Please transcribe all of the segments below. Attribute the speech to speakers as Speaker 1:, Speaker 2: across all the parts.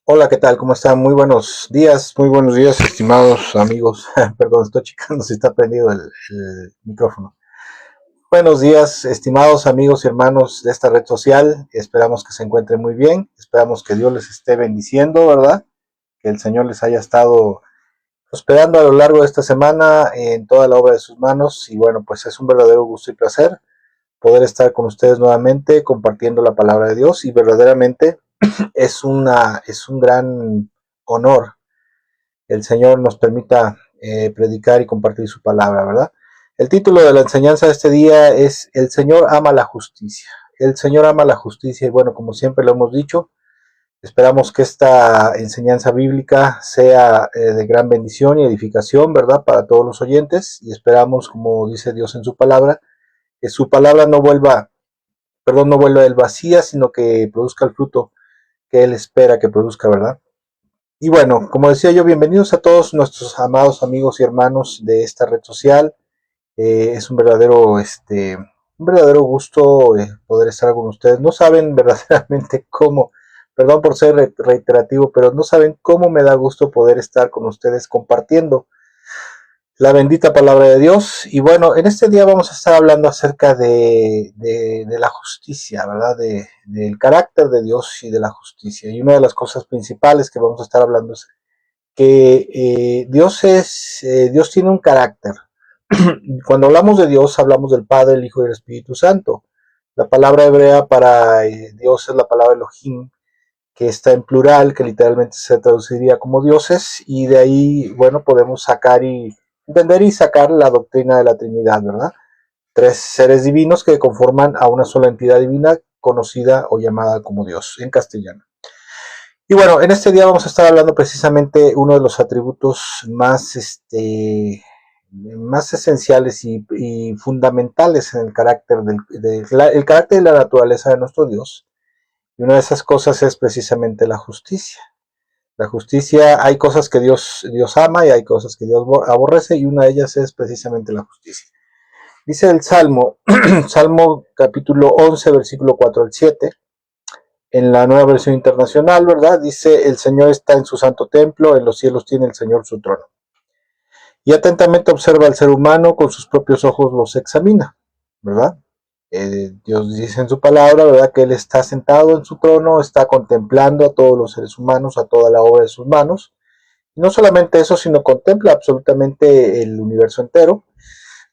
Speaker 1: Hola, ¿qué tal? ¿Cómo están? Muy buenos días, estimados amigos. Perdón, estoy checando si está prendido el micrófono. Buenos días, estimados amigos y hermanos de esta red social. Esperamos que se encuentren muy bien. Esperamos que Dios les esté bendiciendo, ¿verdad? Que el Señor les haya estado hospedando a lo largo de esta semana en toda la obra de sus manos. Y bueno, pues es un verdadero gusto y placer poder estar con ustedes nuevamente compartiendo la palabra de Dios y verdaderamente es un gran honor el Señor nos permita predicar y compartir su palabra, ¿verdad? El título de la enseñanza de este día es El Señor ama la justicia. El Señor ama la justicia y bueno, como siempre lo hemos dicho, esperamos que esta enseñanza bíblica sea de gran bendición y edificación, ¿verdad? Para todos los oyentes y esperamos, como dice Dios en su palabra, que su palabra no vuelva del vacía, sino que produzca el fruto que Él espera que produzca, ¿verdad? Y bueno, como decía yo, bienvenidos a todos nuestros amados amigos y hermanos de esta red social. Es un verdadero gusto poder estar con ustedes. No saben verdaderamente cómo, perdón por ser reiterativo, pero no saben cómo me da gusto poder estar con ustedes compartiendo la bendita palabra de Dios. Y bueno, en este día vamos a estar hablando acerca de la justicia, ¿verdad? Del carácter de Dios y de la justicia. Y una de las cosas principales que vamos a estar hablando es que Dios tiene un carácter. Cuando hablamos de Dios, hablamos del Padre, el Hijo y el Espíritu Santo. La palabra hebrea para Dios es la palabra Elohim, que está en plural, que literalmente se traduciría como dioses, y de ahí, bueno, podemos sacar y entender y sacar la doctrina de la Trinidad, ¿verdad? Tres seres divinos que conforman a una sola entidad divina conocida o llamada como Dios en castellano. Y bueno, en este día vamos a estar hablando precisamente uno de los atributos más esenciales y fundamentales en el carácter el carácter y la naturaleza de nuestro Dios. Y una de esas cosas es precisamente la justicia. La justicia, hay cosas que Dios ama y hay cosas que Dios aborrece, y una de ellas es precisamente la justicia. Dice el Salmo, Salmo capítulo 11, versículo 4 al 7, en la nueva versión internacional, ¿verdad? Dice, el Señor está en su santo templo, en los cielos tiene el Señor su trono. Y atentamente observa al ser humano, con sus propios ojos los examina, ¿verdad? Dios dice en su palabra, ¿verdad? Que Él está sentado en su trono, está contemplando a todos los seres humanos, a toda la obra de sus manos. Y no solamente eso, sino contempla absolutamente el universo entero.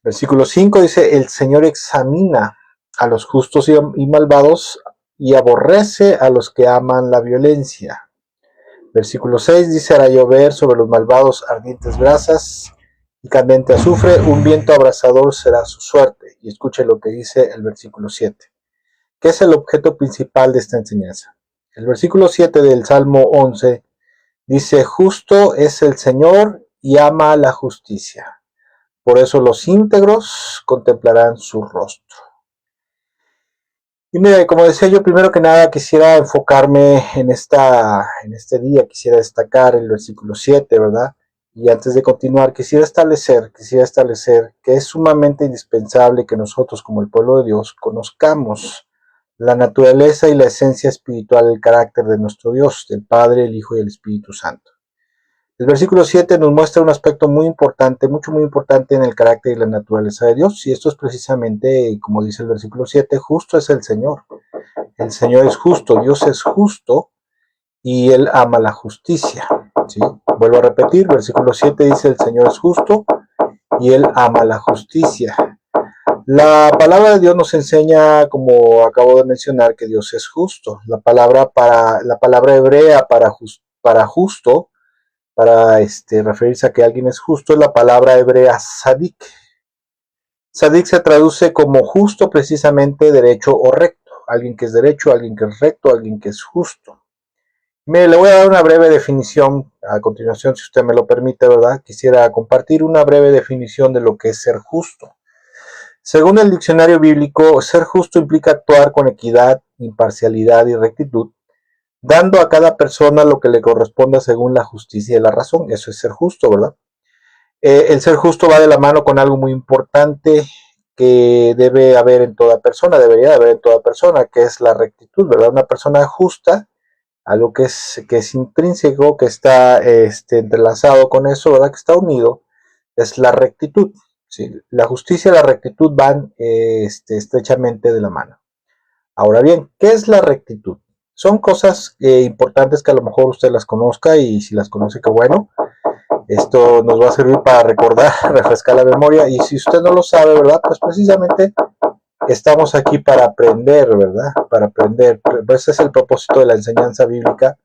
Speaker 1: Versículo 5 dice, el Señor examina a los justos y malvados y aborrece a los que aman la violencia. Versículo 6 dice, hará llover sobre los malvados ardientes brasas y candente azufre, un viento abrasador será su suerte. Y escuche lo que dice el versículo 7, que es el objeto principal de esta enseñanza. El versículo 7 del Salmo 11 dice, justo es el Señor y ama la justicia. Por eso los íntegros contemplarán su rostro. Y mira, como decía yo, primero que nada quisiera enfocarme en este día, quisiera destacar el versículo 7, ¿verdad? Y antes de continuar, quisiera establecer que es sumamente indispensable que nosotros como el pueblo de Dios conozcamos la naturaleza y la esencia espiritual del carácter de nuestro Dios, del Padre, el Hijo y el Espíritu Santo. El versículo 7 nos muestra un aspecto muy importante, muy importante en el carácter y la naturaleza de Dios, y esto es precisamente, como dice el versículo 7, justo es el Señor. El Señor es justo, Dios es justo y Él ama la justicia. ¿Sí? Vuelvo a repetir, versículo 7 dice, el Señor es justo y Él ama la justicia. La palabra de Dios nos enseña, como acabo de mencionar, que Dios es justo. La palabra hebrea para justo, para referirse a que alguien es justo, es la palabra hebrea sadik. Sadik se traduce como justo, precisamente derecho o recto. Alguien que es derecho, alguien que es recto, alguien que es justo. Mire, le voy a dar una breve definición a continuación, si usted me lo permite, ¿verdad? Quisiera compartir una breve definición de lo que es ser justo. Según el diccionario bíblico, ser justo implica actuar con equidad, imparcialidad y rectitud, dando a cada persona lo que le corresponda según la justicia y la razón. Eso es ser justo, ¿verdad? El ser justo va de la mano con algo muy importante que debe haber en toda persona, debería haber en toda persona, que es la rectitud, ¿verdad? Una persona justa algo que es intrínseco, que está entrelazado con eso, ¿verdad? Que está unido, es la rectitud. ¿Sí? La justicia y la rectitud van estrechamente de la mano. Ahora bien, ¿qué es la rectitud? Son cosas importantes que a lo mejor usted las conozca y si las conoce, qué bueno. Esto nos va a servir para recordar, refrescar la memoria y si usted no lo sabe, ¿verdad? Pues precisamente estamos aquí para aprender, ¿verdad? Para aprender. Ese es el propósito de la enseñanza bíblica,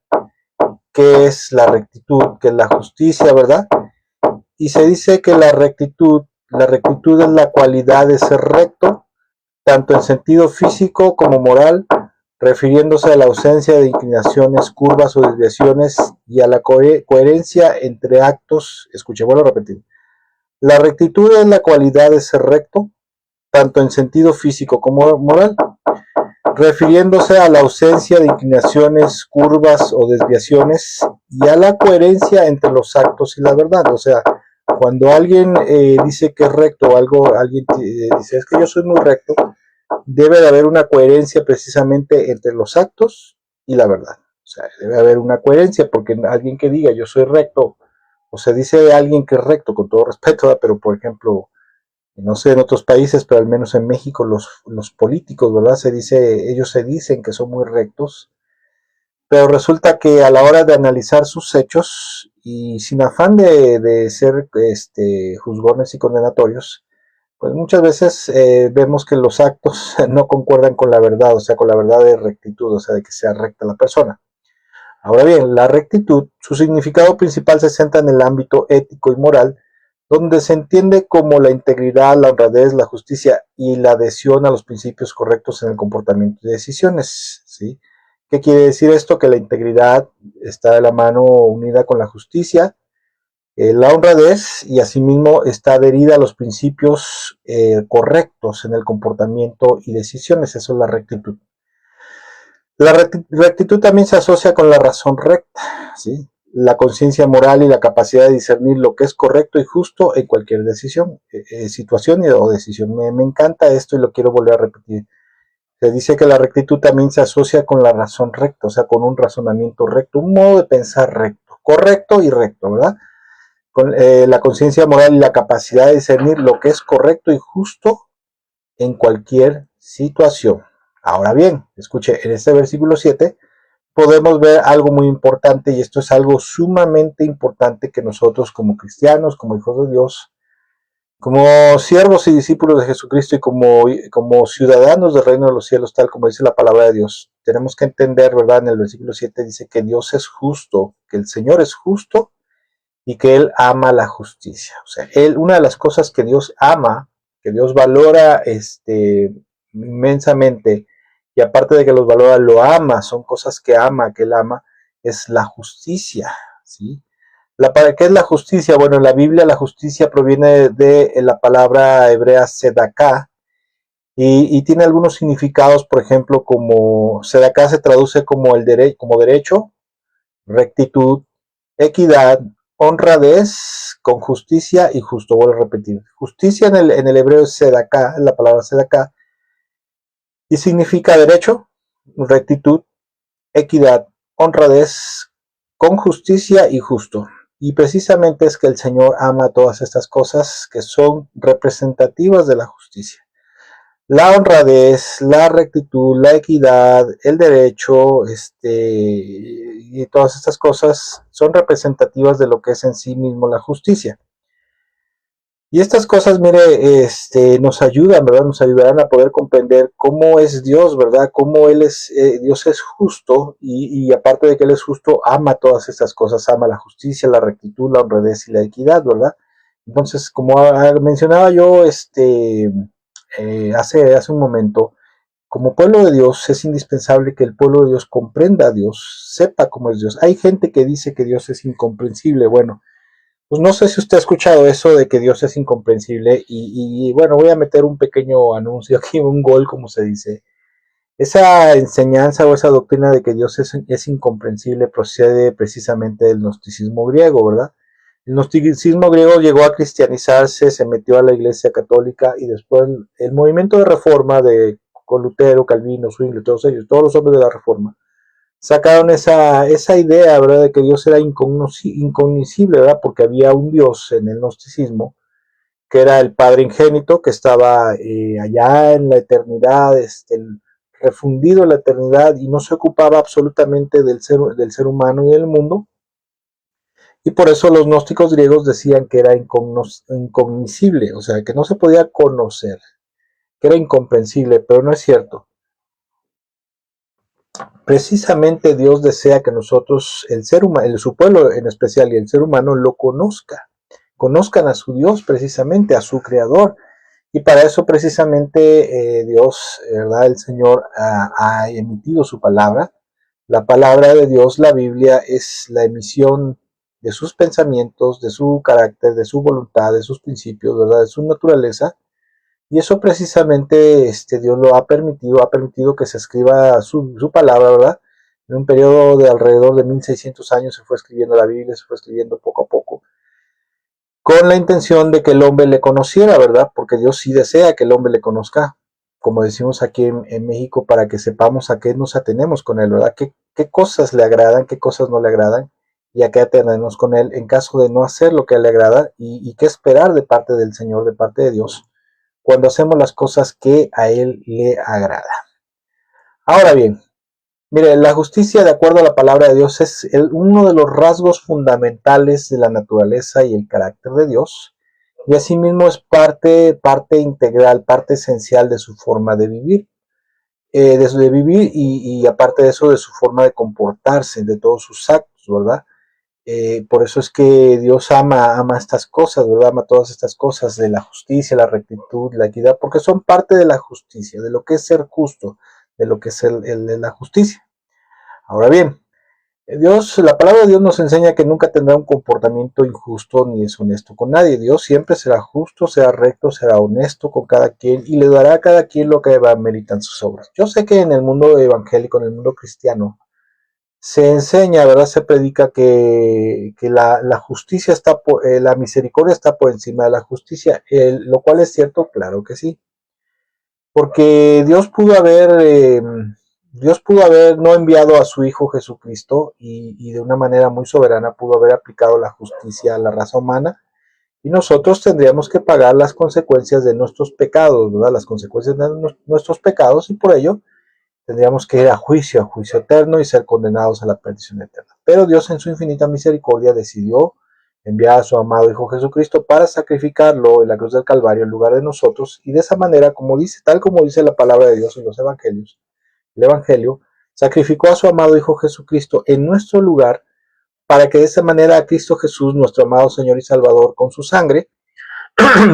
Speaker 1: que es la rectitud, que es la justicia, ¿verdad? Y se dice que la rectitud es la cualidad de ser recto, tanto en sentido físico como moral, refiriéndose a la ausencia de inclinaciones, curvas o desviaciones y a la coherencia entre actos. Escuche, vuelvo a repetir. La rectitud es la cualidad de ser recto, tanto en sentido físico como moral, refiriéndose a la ausencia de inclinaciones, curvas o desviaciones y a la coherencia entre los actos y la verdad. O sea, cuando alguien dice que es recto o alguien dice es que yo soy muy recto, debe de haber una coherencia precisamente entre los actos y la verdad. O sea, debe haber una coherencia porque alguien que diga yo soy recto, o se dice de alguien que es recto, con todo respeto, pero por ejemplo, no sé en otros países, pero al menos en México los políticos, ¿verdad? Ellos se dicen que son muy rectos, pero resulta que a la hora de analizar sus hechos y sin afán de ser juzgones y condenatorios, pues muchas veces vemos que los actos no concuerdan con la verdad, o sea, con la verdad de rectitud, o sea, de que sea recta la persona. Ahora bien, la rectitud, su significado principal se centra en el ámbito ético y moral, donde se entiende como la integridad, la honradez, la justicia y la adhesión a los principios correctos en el comportamiento y decisiones. ¿Sí? ¿Qué quiere decir esto? Que la integridad está de la mano unida con la justicia, la honradez y asimismo está adherida a los principios correctos en el comportamiento y decisiones. Eso es la rectitud. La rectitud también se asocia con la razón recta, ¿sí? La conciencia moral y la capacidad de discernir lo que es correcto y justo en cualquier decisión, situación o decisión. Me encanta esto y lo quiero volver a repetir. Se dice que la rectitud también se asocia con la razón recta, o sea, con un razonamiento recto, un modo de pensar recto, correcto y recto, ¿verdad? Con la conciencia moral y la capacidad de discernir lo que es correcto y justo en cualquier situación. Ahora bien, escuche, en este versículo 7 podemos ver algo muy importante y esto es algo sumamente importante que nosotros como cristianos, como hijos de Dios, como siervos y discípulos de Jesucristo y como ciudadanos del reino de los cielos, tal como dice la palabra de Dios, tenemos que entender, ¿verdad? En el versículo 7 dice que Dios es justo, que el Señor es justo y que Él ama la justicia. O sea, una de las cosas que Dios ama, que Dios valora inmensamente, y aparte de que los valora, lo ama, son cosas que ama, que Él ama, es la justicia, ¿sí? ¿Qué es la justicia? Bueno, en la Biblia la justicia proviene de la palabra hebrea sedaká y tiene algunos significados, por ejemplo, como sedaká se traduce como como derecho, rectitud, equidad, honradez, con justicia y justo. Vuelvo a repetir. Justicia en el hebreo es sedaká, la palabra sedaká, y significa derecho, rectitud, equidad, honradez, con justicia y justo. Y precisamente es que el Señor ama todas estas cosas que son representativas de la justicia. La honradez, la rectitud, la equidad, el derecho, y todas estas cosas son representativas de lo que es en sí mismo la justicia. Y estas cosas, mire, nos ayudan, ¿verdad? Nos ayudarán a poder comprender cómo es Dios, ¿verdad? Cómo Dios es justo y aparte de que Él es justo, ama todas estas cosas, ama la justicia, la rectitud, la honradez y la equidad, ¿verdad? Entonces, como mencionaba yo, hace un momento, como pueblo de Dios es indispensable que el pueblo de Dios comprenda a Dios, sepa cómo es Dios. Hay gente que dice que Dios es incomprensible. Bueno, pues no sé si usted ha escuchado eso de que Dios es incomprensible y bueno, voy a meter un pequeño anuncio aquí, un gol como se dice. Esa enseñanza o esa doctrina de que Dios es incomprensible procede precisamente del gnosticismo griego, ¿verdad? El gnosticismo griego llegó a cristianizarse, se metió a la Iglesia Católica y después el movimiento de reforma con Lutero, Calvino, Zwingli, todos ellos, todos los hombres de la reforma, sacaron esa idea, ¿verdad?, de que Dios era incognoscible, ¿verdad?, porque había un Dios en el gnosticismo, que era el Padre Ingénito, que estaba allá en la eternidad, refundido en la eternidad, y no se ocupaba absolutamente del ser humano y del mundo, y por eso los gnósticos griegos decían que era incognoscible, o sea, que no se podía conocer, que era incomprensible, pero no es cierto. Precisamente Dios desea que nosotros, el ser humano, su pueblo en especial y el ser humano, lo conozcan a su Dios, precisamente a su creador. Y para eso precisamente Dios, ¿verdad?, el Señor ha emitido su palabra. La palabra de Dios, la Biblia, es la emisión de sus pensamientos, de su carácter, de su voluntad, de sus principios, ¿verdad?, de su naturaleza. Y eso precisamente Dios lo ha permitido que se escriba su palabra, ¿verdad? En un periodo de alrededor de 1600 años se fue escribiendo la Biblia, se fue escribiendo poco a poco, con la intención de que el hombre le conociera, ¿verdad? Porque Dios sí desea que el hombre le conozca, como decimos aquí en México, para que sepamos a qué nos atenemos con él, ¿verdad? ¿Qué cosas le agradan, qué cosas no le agradan, y a qué atenernos con él en caso de no hacer lo que a él le agrada, y qué esperar de parte del Señor, de parte de Dios, cuando hacemos las cosas que a él le agrada. Ahora bien, mire, la justicia, de acuerdo a la palabra de Dios, es uno de los rasgos fundamentales de la naturaleza y el carácter de Dios, y asimismo es parte integral, parte esencial de su forma de vivir, y aparte de eso, de su forma de comportarse, de todos sus actos, ¿verdad? Por eso es que Dios ama estas cosas, ¿verdad? Ama todas estas cosas de la justicia, la rectitud, la equidad, porque son parte de la justicia, de lo que es ser justo, de lo que es la justicia. Ahora bien, la palabra de Dios nos enseña que nunca tendrá un comportamiento injusto ni deshonesto con nadie. Dios siempre será justo, será recto, será honesto con cada quien y le dará a cada quien lo que meritan sus obras. Yo sé que en el mundo evangélico, en el mundo cristiano, se enseña, ¿verdad? Se predica que la justicia la misericordia está por encima de la justicia, lo cual es cierto, claro que sí, porque Dios pudo haber no enviado a su Hijo Jesucristo y de una manera muy soberana pudo haber aplicado la justicia a la raza humana, y nosotros tendríamos que pagar las consecuencias de nuestros pecados, ¿verdad? Las consecuencias de nuestros pecados, y por ello tendríamos que ir a juicio eterno y ser condenados a la perdición eterna. Pero Dios en su infinita misericordia decidió enviar a su amado Hijo Jesucristo para sacrificarlo en la cruz del Calvario en lugar de nosotros, y de esa manera, tal como dice la palabra de Dios en los evangelios, el evangelio sacrificó a su amado Hijo Jesucristo en nuestro lugar, para que de esa manera a Cristo Jesús, nuestro amado Señor y Salvador, con su sangre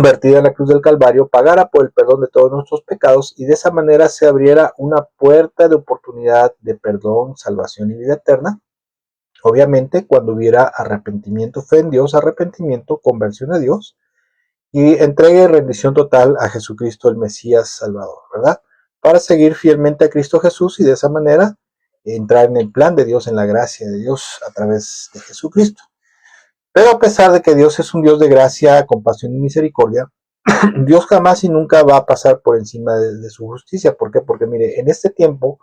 Speaker 1: vertida en la cruz del Calvario, pagara por el perdón de todos nuestros pecados, y de esa manera se abriera una puerta de oportunidad de perdón, salvación y vida eterna. Obviamente, cuando hubiera arrepentimiento, fe en Dios, arrepentimiento, conversión a Dios y entrega y rendición total a Jesucristo, el Mesías Salvador, ¿verdad? Para seguir fielmente a Cristo Jesús y de esa manera entrar en el plan de Dios, en la gracia de Dios a través de Jesucristo. Pero a pesar de que Dios es un Dios de gracia, compasión y misericordia, Dios jamás y nunca va a pasar por encima de su justicia. ¿Por qué? Porque mire, en este tiempo,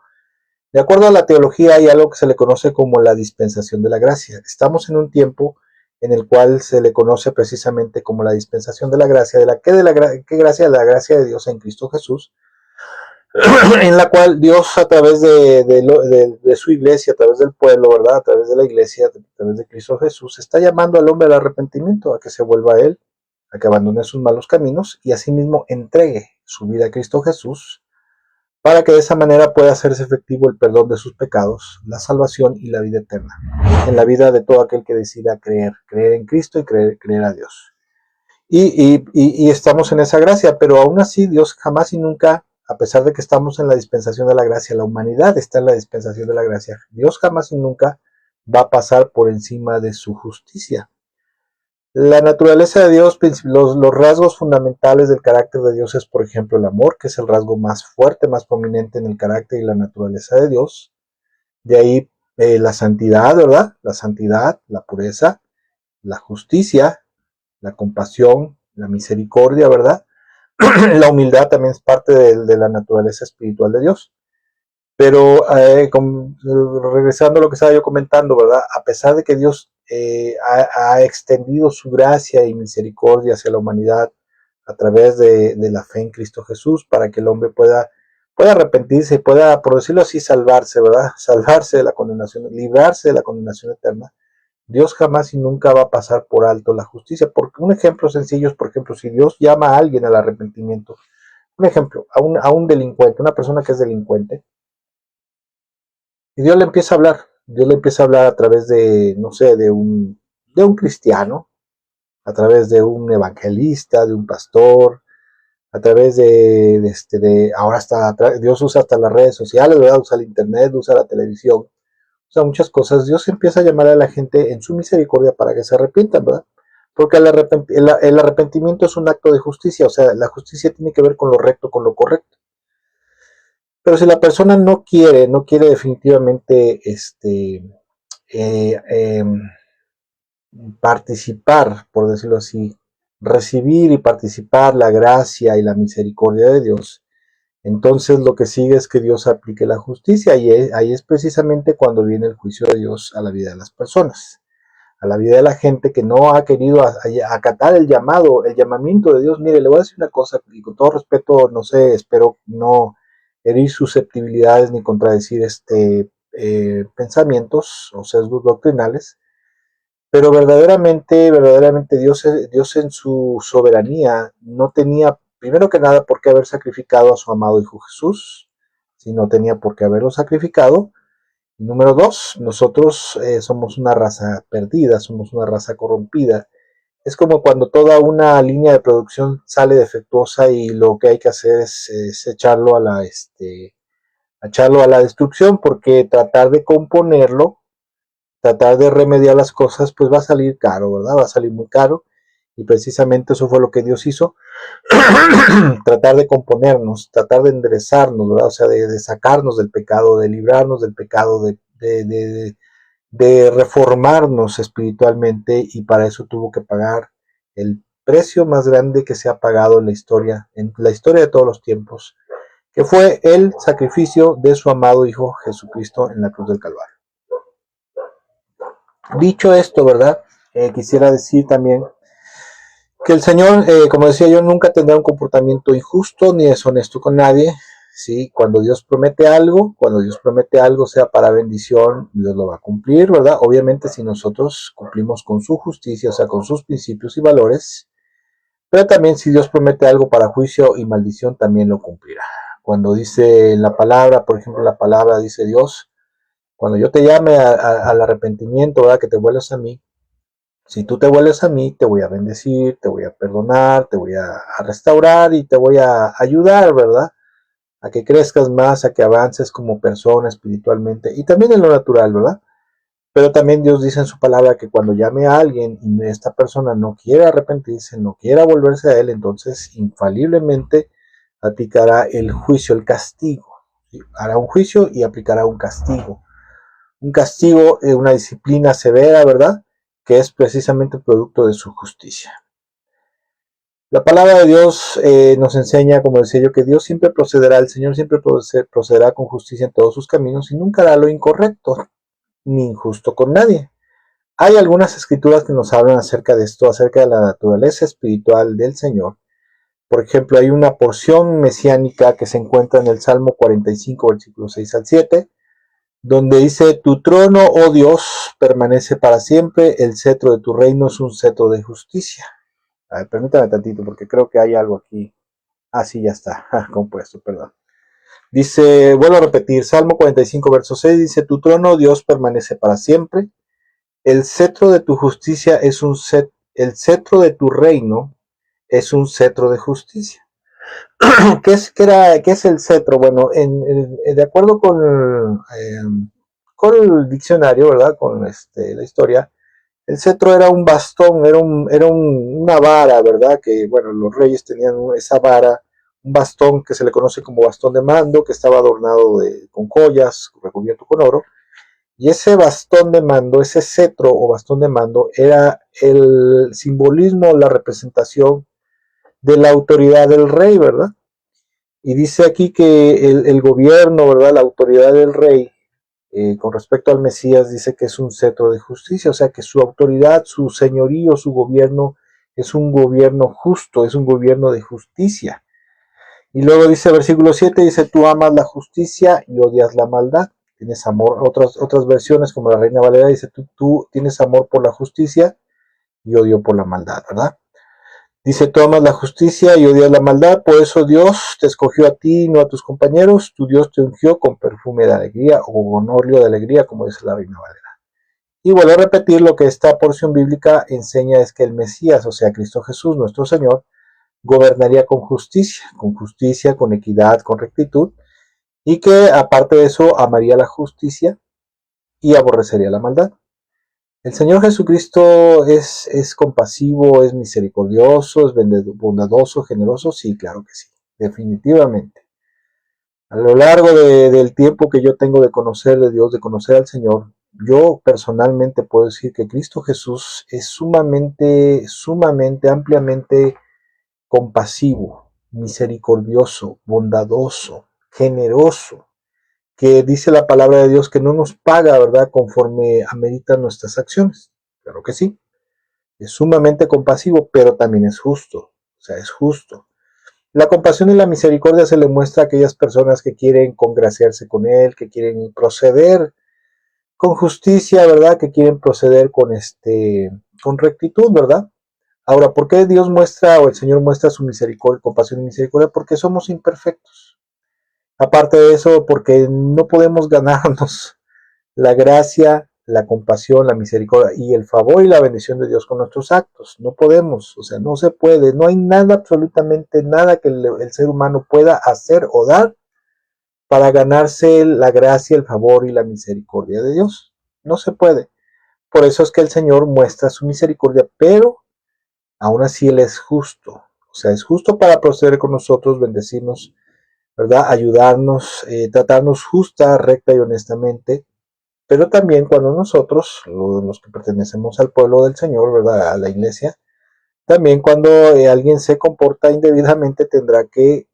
Speaker 1: de acuerdo a la teología, hay algo que se le conoce como la dispensación de la gracia. Estamos en un tiempo en el cual se le conoce precisamente como la dispensación de la gracia, ¿qué gracia? La gracia de Dios en Cristo Jesús, en la cual Dios a través de su iglesia, a través del pueblo, ¿verdad? A través de la iglesia, a través de Cristo Jesús, está llamando al hombre al arrepentimiento, a que se vuelva a Él, a que abandone sus malos caminos y asimismo entregue su vida a Cristo Jesús, para que de esa manera pueda hacerse efectivo el perdón de sus pecados, la salvación y la vida eterna, en la vida de todo aquel que decida creer en Cristo y creer a Dios. Y estamos en esa gracia, pero aún así Dios jamás y nunca, a pesar de que estamos en la dispensación de la gracia, la humanidad está en la dispensación de la gracia, Dios jamás y nunca va a pasar por encima de su justicia. La naturaleza de Dios, los rasgos fundamentales del carácter de Dios es, por ejemplo, el amor, que es el rasgo más fuerte, más prominente en el carácter y la naturaleza de Dios. De ahí la santidad, ¿verdad? La santidad, la pureza, la justicia, la compasión, la misericordia, ¿verdad? La humildad también es parte de la naturaleza espiritual de Dios. Pero regresando a lo que estaba yo comentando, ¿verdad? A pesar de que Dios ha extendido su gracia y misericordia hacia la humanidad a través de la fe en Cristo Jesús para que el hombre pueda arrepentirse y pueda, por decirlo así, salvarse, ¿verdad? Salvarse de la condenación, librarse de la condenación eterna. Dios jamás y nunca va a pasar por alto la justicia. Porque un ejemplo sencillo es, por ejemplo, si Dios llama a alguien al arrepentimiento, un ejemplo, a un delincuente, una persona que es delincuente, y Dios le empieza a hablar. Dios le empieza a hablar a través de, no sé, de un cristiano, a través de un evangelista, de un pastor, a través ahora hasta Dios usa hasta las redes sociales, ¿verdad? Usa el internet, usa la televisión, usa muchas cosas. Dios empieza a llamar a la gente en su misericordia para que se arrepientan, ¿verdad? Porque el arrepentimiento es un acto de justicia, o sea, la justicia tiene que ver con lo recto, con lo correcto. Pero si la persona no quiere definitivamente eh, eh, participar, por decirlo así, recibir y participar la gracia y la misericordia de Dios, entonces lo que sigue es que Dios aplique la justicia y ahí es precisamente cuando viene el juicio de Dios a la vida de las personas, a la vida de la gente que no ha querido acatar el llamado, el llamamiento de Dios. Mire, le voy a decir una cosa y con todo respeto, no sé, espero no herir susceptibilidades ni contradecir pensamientos o sesgos doctrinales, pero verdaderamente Dios en su soberanía no tenía, primero que nada, por qué haber sacrificado a su amado Hijo Jesús, si no tenía por qué haberlo sacrificado. Y número dos, nosotros somos una raza perdida, somos una raza corrompida. Es como cuando toda una línea de producción sale defectuosa y lo que hay que hacer es echarlo echarlo a la destrucción, porque tratar de componerlo, tratar de remediar las cosas, pues va a salir caro, ¿verdad? Va a salir muy caro. Y precisamente eso fue lo que Dios hizo, tratar de componernos, tratar de enderezarnos, ¿verdad? O sea, de sacarnos del pecado, de librarnos del pecado, de reformarnos espiritualmente, y para eso tuvo que pagar el precio más grande que se ha pagado en la historia de todos los tiempos, que fue el sacrificio de su amado Hijo Jesucristo en la cruz del Calvario. Dicho esto, ¿verdad? Quisiera decir también que el Señor, como decía yo, nunca tendrá un comportamiento injusto ni deshonesto con nadie. ¿Sí? Cuando Dios promete algo, sea para bendición, Dios lo va a cumplir, ¿verdad? Obviamente si nosotros cumplimos con su justicia, o sea, con sus principios y valores, pero también si Dios promete algo para juicio y maldición, también lo cumplirá. Cuando dice en la palabra, por ejemplo, la palabra dice Dios, cuando yo te llame al arrepentimiento, ¿verdad? Que te vuelvas a mí. Si tú te vuelves a mí, te voy a bendecir, te voy a perdonar, te voy a restaurar y te voy a ayudar, ¿verdad? A que crezcas más, a que avances como persona espiritualmente y también en lo natural, ¿verdad? Pero también Dios dice en su palabra que cuando llame a alguien y esta persona no quiere arrepentirse, no quiera volverse a Él, entonces infaliblemente aplicará el juicio, el castigo. ¿Sí? Hará un juicio y aplicará un castigo. Un castigo, una disciplina severa, ¿verdad? Que es precisamente producto de su justicia. La palabra de Dios nos enseña, como decía yo, que Dios siempre procederá, el Señor siempre procederá con justicia en todos sus caminos y nunca hará lo incorrecto ni injusto con nadie. Hay algunas escrituras que nos hablan acerca de esto, acerca de la naturaleza espiritual del Señor. Por ejemplo, hay una porción mesiánica que se encuentra en el Salmo 45, versículos 6 al 7, donde dice: tu trono, oh Dios, permanece para siempre, el cetro de tu reino es un cetro de justicia. A ver, permítame tantito porque creo que hay algo aquí. Ah, sí, ya está, compuesto, perdón. Dice, vuelvo a repetir, Salmo 45, verso 6, dice: tu trono, Dios, permanece para siempre, el cetro de tu justicia es el cetro de tu reino es un cetro de justicia. ¿Qué es el cetro? Bueno, de acuerdo con el diccionario, ¿verdad? Con la historia, el cetro era un bastón, una vara, ¿verdad? Que, bueno, los reyes tenían esa vara, un bastón que se le conoce como bastón de mando, que estaba adornado con joyas, recubierto con oro. Y ese bastón de mando, ese cetro o bastón de mando, era el simbolismo, la representación de la autoridad del rey, ¿verdad? Y dice aquí que el gobierno, ¿verdad? La autoridad del rey, con respecto al Mesías, dice que es un cetro de justicia, o sea que su autoridad, su señorío, su gobierno es un gobierno justo, es un gobierno de justicia. Y luego dice versículo 7, dice, tú amas la justicia y odias la maldad. Tienes amor, otras versiones como la Reina Valera dice, tú tienes amor por la justicia y odio por la maldad, ¿verdad? Dice, tú amas la justicia y odias la maldad, por eso Dios te escogió a ti y no a tus compañeros, tu Dios te ungió con perfume de alegría o con óleo de alegría, como dice la Reina Valera. Y vuelvo a repetir, lo que esta porción bíblica enseña es que el Mesías, o sea, Cristo Jesús, nuestro Señor, gobernaría con justicia, con equidad, con rectitud, y que aparte de eso amaría la justicia y aborrecería la maldad. El Señor Jesucristo es compasivo, es misericordioso, es bondadoso, generoso, sí, claro que sí, definitivamente. A lo largo del tiempo que yo tengo de conocer de Dios, de conocer al Señor, yo personalmente puedo decir que Cristo Jesús es sumamente, ampliamente compasivo, misericordioso, bondadoso, generoso, que dice la palabra de Dios que no nos paga, ¿verdad?, conforme ameritan nuestras acciones. Claro que sí, es sumamente compasivo, pero también es justo, o sea, es justo. La compasión y la misericordia se le muestra a aquellas personas que quieren congraciarse con Él, que quieren proceder con justicia, ¿verdad?, que quieren proceder con rectitud, ¿verdad? Ahora, ¿por qué Dios muestra o el Señor muestra su misericordia, compasión y misericordia? Porque somos imperfectos. Aparte de eso, porque no podemos ganarnos la gracia, la compasión, la misericordia y el favor y la bendición de Dios con nuestros actos. No podemos, o sea, no se puede. No hay nada, absolutamente nada que el ser humano pueda hacer o dar para ganarse la gracia, el favor y la misericordia de Dios. No se puede. Por eso es que el Señor muestra su misericordia, pero aún así Él es justo. O sea, es justo para proceder con nosotros, bendecirnos, ¿verdad? Ayudarnos, tratarnos justa, recta y honestamente. Pero también cuando nosotros, los que pertenecemos al pueblo del Señor, ¿verdad?, a la iglesia, también cuando alguien se comporta indebidamente tendrá que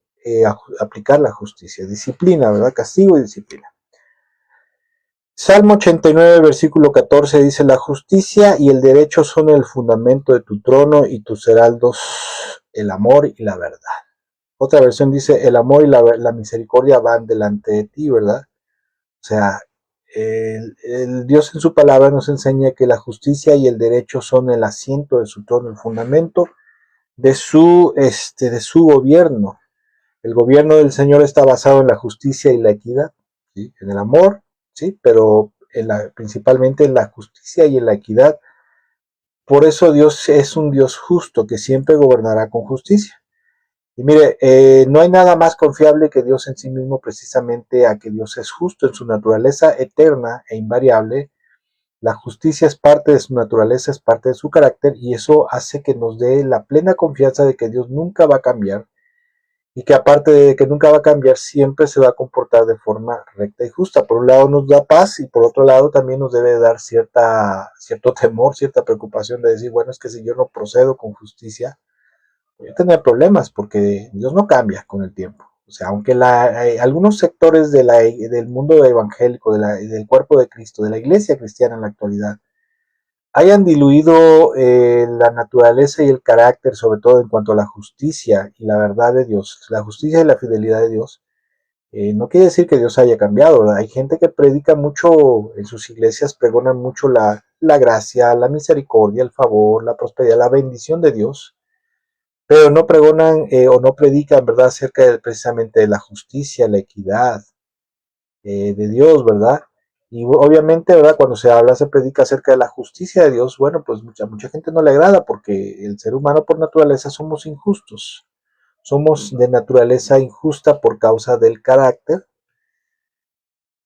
Speaker 1: aplicar la justicia, disciplina, ¿verdad?, castigo y disciplina. Salmo 89, versículo 14 dice, la justicia y el derecho son el fundamento de tu trono y tus heraldos el amor y la verdad. Otra versión dice, el amor y la misericordia van delante de ti, ¿verdad? O sea, el Dios en su palabra nos enseña que la justicia y el derecho son el asiento de su trono, el fundamento de su gobierno. El gobierno del Señor está basado en la justicia y la equidad, ¿sí?, en el amor, ¿sí?, pero principalmente en la justicia y en la equidad. Por eso Dios es un Dios justo que siempre gobernará con justicia. Y mire, no hay nada más confiable que Dios en sí mismo, precisamente a que Dios es justo en su naturaleza eterna e invariable. La justicia es parte de su naturaleza, es parte de su carácter, y eso hace que nos dé la plena confianza de que Dios nunca va a cambiar, y que aparte de que nunca va a cambiar, siempre se va a comportar de forma recta y justa. Por un lado nos da paz y por otro lado también nos debe dar cierto temor, cierta preocupación de decir, bueno, es que si yo no procedo con justicia, voy a tener problemas porque Dios no cambia con el tiempo. O sea, aunque algunos sectores del mundo evangélico, del cuerpo de Cristo, de la iglesia cristiana en la actualidad, hayan diluido la naturaleza y el carácter, sobre todo en cuanto a la justicia y la verdad de Dios, la justicia y la fidelidad de Dios, no quiere decir que Dios haya cambiado, ¿verdad? Hay gente que predica mucho en sus iglesias, pregonan mucho la gracia, la misericordia, el favor, la prosperidad, la bendición de Dios, pero no pregonan o no predican, ¿verdad?, acerca precisamente de la justicia, la equidad de Dios, ¿verdad? Y obviamente, ¿verdad?, cuando se predica acerca de la justicia de Dios, bueno, pues mucha gente no le agrada porque el ser humano por naturaleza somos injustos. Somos de naturaleza injusta por causa del carácter.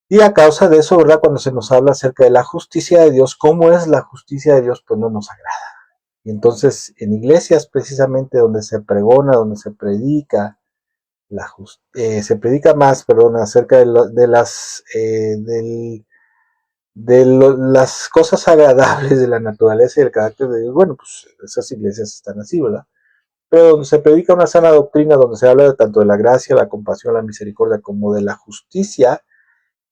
Speaker 1: Y a causa de eso, ¿verdad?, cuando se nos habla acerca de la justicia de Dios, ¿cómo es la justicia de Dios? Pues no nos agrada. Y entonces en iglesias precisamente donde se pregona, donde se predica, se predica más, perdón, acerca las cosas agradables de la naturaleza y el carácter de Dios, bueno, pues esas iglesias están así, ¿verdad? pero donde se predica una sana doctrina, donde se habla de tanto de la gracia, la compasión, la misericordia, como de la justicia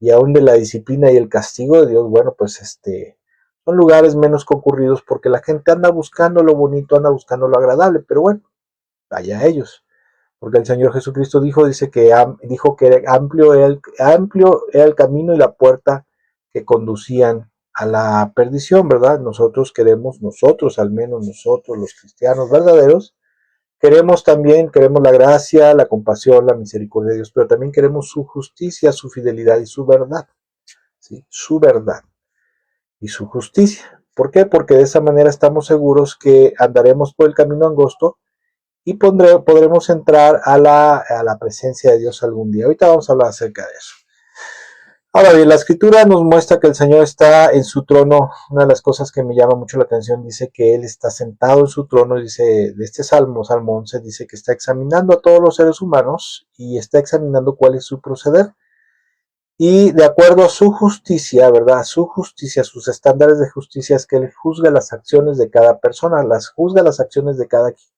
Speaker 1: y aún de la disciplina y el castigo de Dios, bueno, pues son lugares menos concurridos porque la gente anda buscando lo bonito, anda buscando lo agradable, pero bueno, vaya ellos. Porque el Señor Jesucristo dijo que amplio era el camino y la puerta que conducían a la perdición, ¿verdad? Nosotros, al menos nosotros, los cristianos verdaderos, queremos la gracia, la compasión, la misericordia de Dios, pero también queremos su justicia, su fidelidad y su verdad, ¿sí? Su verdad y su justicia. ¿Por qué? Porque de esa manera estamos seguros que andaremos por el camino angosto y podremos entrar a la presencia de Dios algún día. Ahorita vamos a hablar acerca de eso. Ahora bien, la escritura nos muestra que el Señor está en su trono. Una de las cosas que me llama mucho la atención dice que Él está sentado en su trono. Dice de este Salmo 11, dice que está examinando a todos los seres humanos y está examinando cuál es su proceder. Y de acuerdo a su justicia, ¿verdad? Su justicia, sus estándares de justicia es que Él juzga las acciones de cada persona, juzga las acciones de cada quien.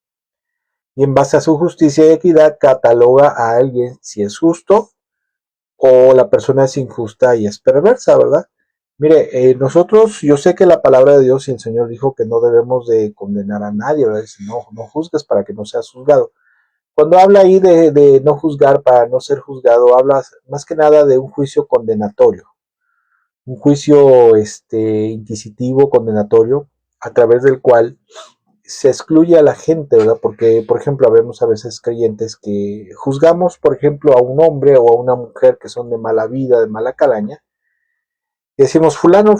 Speaker 1: Y en base a su justicia y equidad cataloga a alguien si es justo o la persona es injusta y es perversa, ¿verdad? Mire, yo sé que la palabra de Dios y el Señor dijo que no debemos de condenar a nadie, ¿verdad? Dice, no juzgues para que no seas juzgado. Cuando habla ahí de no juzgar para no ser juzgado, habla más que nada de un juicio condenatorio, un juicio inquisitivo, condenatorio, a través del cual se excluye a la gente, ¿verdad? Porque, por ejemplo, habemos a veces creyentes que juzgamos, por ejemplo, a un hombre o a una mujer que son de mala vida, de mala calaña, y decimos, fulano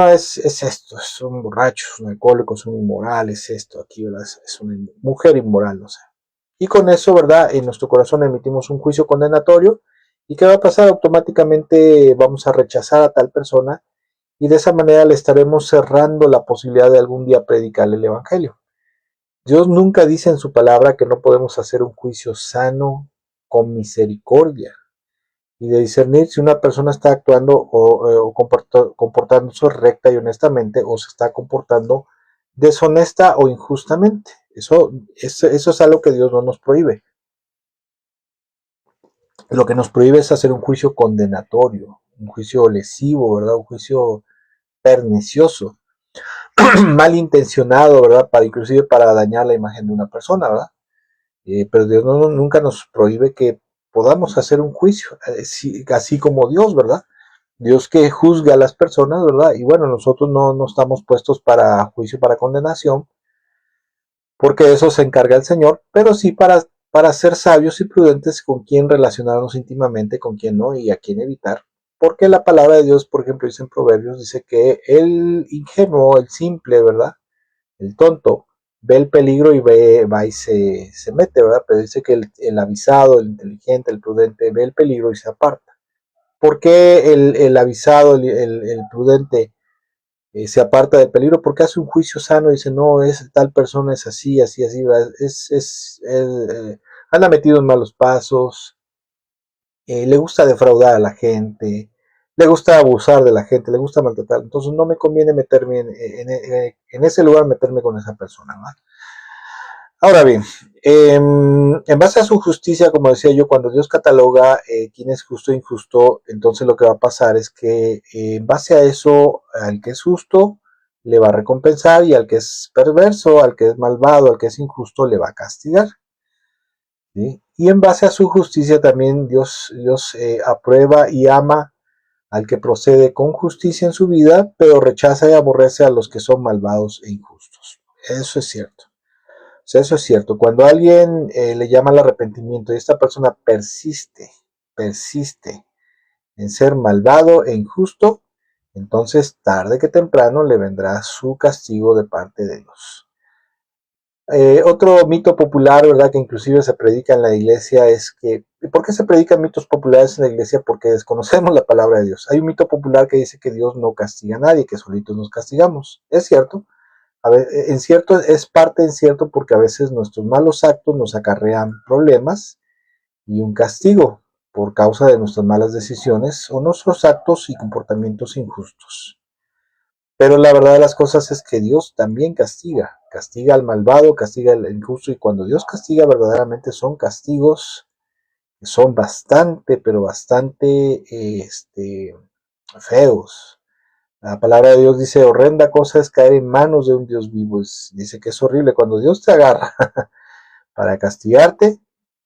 Speaker 1: es esto, es un borracho, es un alcohólico, es un inmoral, es esto, aquí, ¿verdad? Es una mujer inmoral, no sé. Y con eso, ¿verdad? En nuestro corazón emitimos un juicio condenatorio, ¿y qué va a pasar? Automáticamente vamos a rechazar a tal persona, y de esa manera le estaremos cerrando la posibilidad de algún día predicarle el Evangelio. Dios nunca dice en su palabra que no podemos hacer un juicio sano con misericordia y de discernir si una persona está actuando o comportándose recta y honestamente o se está comportando deshonesta o injustamente. Eso es algo que Dios no nos prohíbe. Lo que nos prohíbe es hacer un juicio condenatorio, un juicio lesivo, ¿verdad? Un juicio pernicioso, malintencionado, ¿verdad? Inclusive para dañar la imagen de una persona, ¿verdad? Pero Dios nunca nos prohíbe que podamos hacer un juicio, así como Dios, ¿verdad? Dios que juzga a las personas, ¿verdad? Y bueno, nosotros no estamos puestos para juicio, para condenación, porque de eso se encarga el Señor, pero sí para ser sabios y prudentes con quién relacionarnos íntimamente, con quién no y a quién evitar. Porque la palabra de Dios, por ejemplo, dice en Proverbios, dice que el ingenuo, el simple, ¿verdad? El tonto, ve el peligro y va y se mete, ¿verdad? Pero dice que el avisado, el inteligente, el prudente, ve el peligro y se aparta. ¿Por qué el avisado, el prudente se aparta del peligro? Porque hace un juicio sano y dice, no, tal persona es así, así, así, ¿verdad? Anda metido en malos pasos, le gusta defraudar a la gente, le gusta abusar de la gente, le gusta maltratar. Entonces no me conviene meterme en ese lugar, meterme con esa persona, ¿no? Ahora bien, en base a su justicia, como decía yo, cuando Dios cataloga quién es justo e injusto, entonces lo que va a pasar es que en base a eso, al que es justo le va a recompensar y al que es perverso, al que es malvado, al que es injusto, le va a castigar. ¿Sí? Y en base a su justicia también Dios aprueba y ama al que procede con justicia en su vida, pero rechaza y aborrece a los que son malvados e injustos. Eso es cierto. O sea, eso es cierto. Cuando alguien le llama al arrepentimiento y esta persona persiste en ser malvado e injusto, entonces tarde que temprano le vendrá su castigo de parte de Dios. Otro mito popular, ¿verdad?, que inclusive se predica en la iglesia es que, ¿por qué se predican mitos populares en la iglesia? Porque desconocemos la palabra de Dios. Hay un mito popular que dice que Dios no castiga a nadie, que solitos nos castigamos. Es cierto. A ver, es parte en cierto porque a veces nuestros malos actos nos acarrean problemas y un castigo por causa de nuestras malas decisiones o nuestros actos y comportamientos injustos. Pero la verdad de las cosas es que Dios también castiga. Castiga al malvado, castiga al injusto, y cuando Dios castiga verdaderamente son castigos que son bastante, pero bastante feos. La palabra de Dios dice, horrenda cosa es caer en manos de un Dios vivo. Dice que es horrible. Cuando Dios te agarra para castigarte,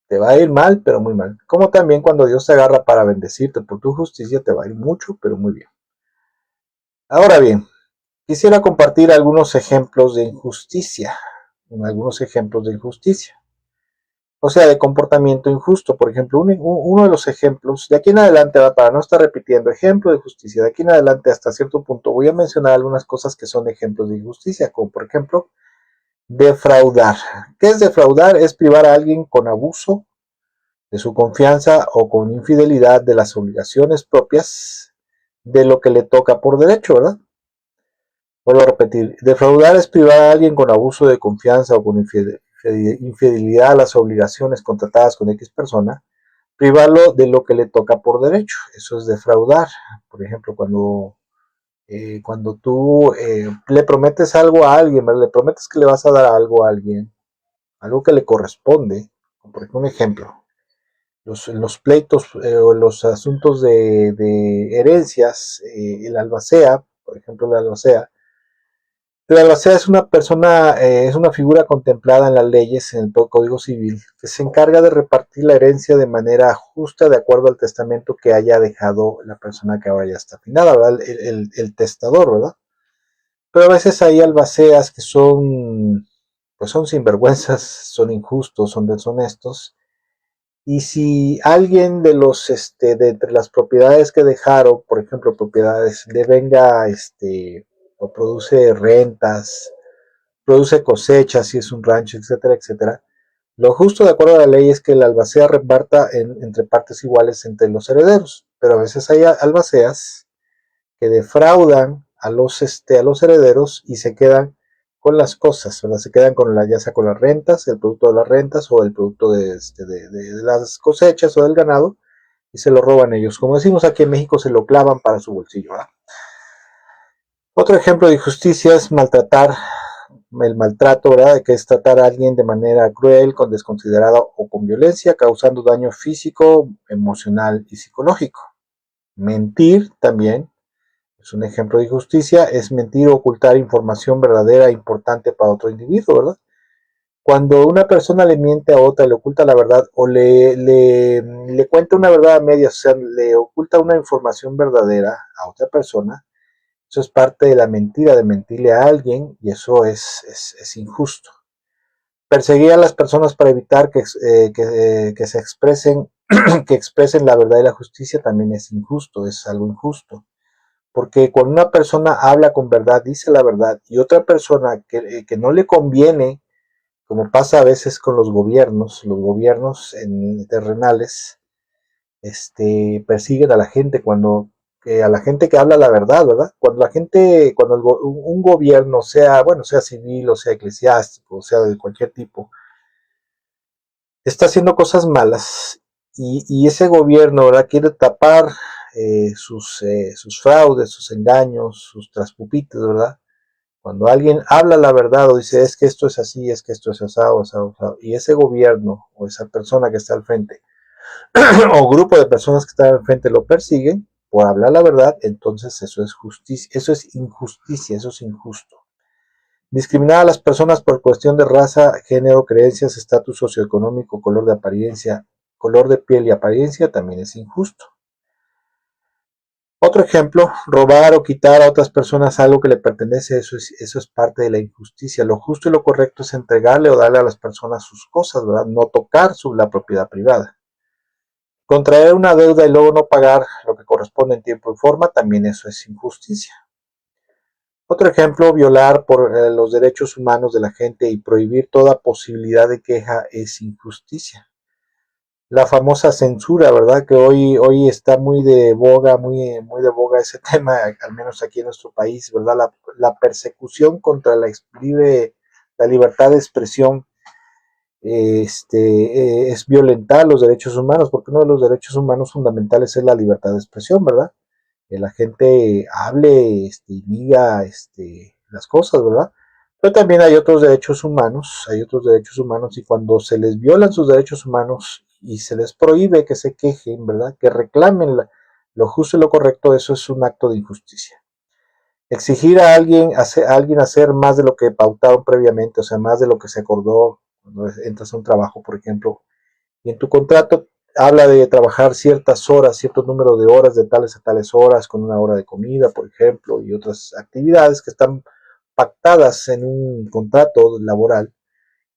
Speaker 1: te va a ir mal, pero muy mal. Como también cuando Dios te agarra para bendecirte por tu justicia, te va a ir mucho, pero muy bien. Ahora bien, quisiera compartir algunos ejemplos de injusticia. Algunos ejemplos de injusticia. O sea, de comportamiento injusto. Por ejemplo, uno de los ejemplos, de aquí en adelante, para no estar repitiendo, ejemplo de justicia, de aquí en adelante hasta cierto punto voy a mencionar algunas cosas que son ejemplos de injusticia, como por ejemplo, defraudar. ¿Qué es defraudar? Es privar a alguien con abuso de su confianza o con infidelidad de las obligaciones propias de lo que le toca por derecho, ¿verdad? Vuelvo a repetir, defraudar es privar a alguien con abuso de confianza o con infidelidad a las obligaciones contratadas con X persona, privarlo de lo que le toca por derecho. Eso es defraudar. Por ejemplo, cuando tú le prometes algo a alguien, le prometes que le vas a dar algo a alguien, algo que le corresponde. Por ejemplo, un ejemplo, los pleitos o los asuntos de herencias, el albacea, por ejemplo, el albacea es una persona, es una figura contemplada en las leyes, en el Código Civil, que se encarga de repartir la herencia de manera justa de acuerdo al testamento que haya dejado la persona que ahora ya está afinada, ¿verdad? El testador, ¿verdad? Pero a veces hay albaceas que son, pues son sinvergüenzas, son injustos, son deshonestos. Y si alguien de de entre las propiedades que dejaron, por ejemplo, propiedades, devenga, o produce rentas, produce cosechas, si es un rancho, etcétera, etcétera. Lo justo de acuerdo a la ley es que el albacea reparta entre partes iguales entre los herederos, pero a veces hay albaceas que defraudan a los herederos y se quedan con las cosas, ¿verdad? Se quedan con ya sea con las rentas, el producto de las rentas o el producto de las cosechas o del ganado, y se lo roban ellos. Como decimos aquí en México, se lo clavan para su bolsillo, ¿verdad? Otro ejemplo de injusticia es maltratar, el maltrato, ¿verdad? Que es tratar a alguien de manera cruel, con desconsiderada o con violencia, causando daño físico, emocional y psicológico. Mentir también es un ejemplo de injusticia, es mentir o ocultar información verdadera e importante para otro individuo, ¿verdad? Cuando una persona le miente a otra, le oculta la verdad o le cuenta una verdad a medias, o sea, le oculta una información verdadera a otra persona, eso es parte de la mentira, de mentirle a alguien, y eso es injusto. Perseguir a las personas para evitar que se expresen, que expresen la verdad y la justicia también es injusto, es algo injusto. Porque cuando una persona habla con verdad, dice la verdad, y otra persona que no le conviene, como pasa a veces con los gobiernos terrenales, persiguen a la gente a la gente que habla la verdad, ¿verdad? Cuando un gobierno sea, bueno, sea civil o sea eclesiástico, o sea de cualquier tipo, está haciendo cosas malas y ese gobierno, ¿verdad? Quiere tapar sus fraudes, sus engaños, sus traspupites, ¿verdad? Cuando alguien habla la verdad o dice es que esto es así, es que esto es asado, asado, asado, y ese gobierno o esa persona que está al frente o grupo de personas que están al frente lo persiguen por hablar la verdad, entonces eso es justicia, eso es injusticia, eso es injusto. Discriminar a las personas por cuestión de raza, género, creencias, estatus socioeconómico, color de apariencia, color de piel y apariencia también es injusto. Otro ejemplo, robar o quitar a otras personas algo que le pertenece, eso es parte de la injusticia. Lo justo y lo correcto es entregarle o darle a las personas sus cosas, ¿verdad? No tocar la propiedad privada. Contraer una deuda y luego no pagar lo que corresponde en tiempo y forma, también eso es injusticia. Otro ejemplo, violar por los derechos humanos de la gente y prohibir toda posibilidad de queja es injusticia. La famosa censura, ¿verdad? Que hoy está muy de boga, muy de boga ese tema, al menos aquí en nuestro país, ¿verdad? La persecución contra la libertad de expresión es violentar los derechos humanos, porque uno de los derechos humanos fundamentales es la libertad de expresión, ¿verdad? Que la gente hable y diga las cosas, ¿verdad? Pero también hay otros derechos humanos y cuando se les violan sus derechos humanos y se les prohíbe que se quejen, ¿verdad? Que reclamen lo justo y lo correcto, eso es un acto de injusticia. Exigir a alguien hacer más de lo que pautaron previamente, o sea, más de lo que se acordó cuando entras a un trabajo, por ejemplo, y en tu contrato habla de trabajar ciertas horas, cierto número de horas de tales a tales horas, con una hora de comida, por ejemplo, y otras actividades que están pactadas en un contrato laboral.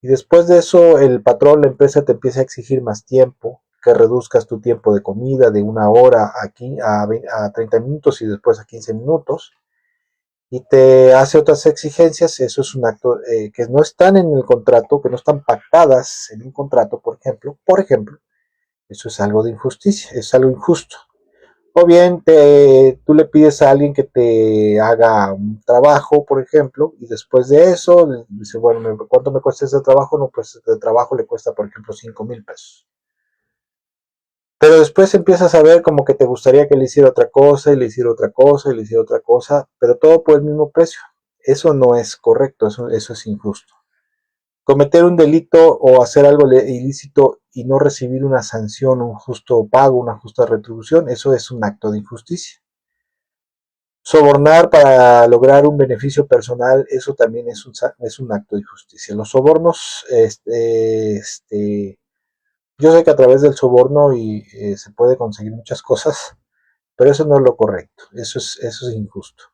Speaker 1: Y después de eso, el patrón, la empresa te empieza a exigir más tiempo, que reduzcas tu tiempo de comida de una hora a 30 minutos y después a 15 minutos, y te hace otras exigencias. Eso es un acto que no están en el contrato, que no están pactadas en un contrato, por ejemplo, eso es algo de injusticia, es algo injusto. O bien tú le pides a alguien que te haga un trabajo, por ejemplo, y después de eso dice, bueno, ¿cuánto me cuesta ese trabajo? No, pues el trabajo le cuesta, por ejemplo, 5,000 pesos. Pero después empiezas a ver como que te gustaría que le hiciera otra cosa, y le hiciera otra cosa, y le hiciera otra cosa, pero todo por el mismo precio. Eso no es correcto, eso es injusto. Cometer un delito o hacer algo ilícito y no recibir una sanción, un justo pago, una justa retribución, eso es un acto de injusticia. Sobornar para lograr un beneficio personal, eso también es un acto de injusticia. Los sobornos, yo sé que a través del soborno se puede conseguir muchas cosas, pero eso no es lo correcto, eso es injusto.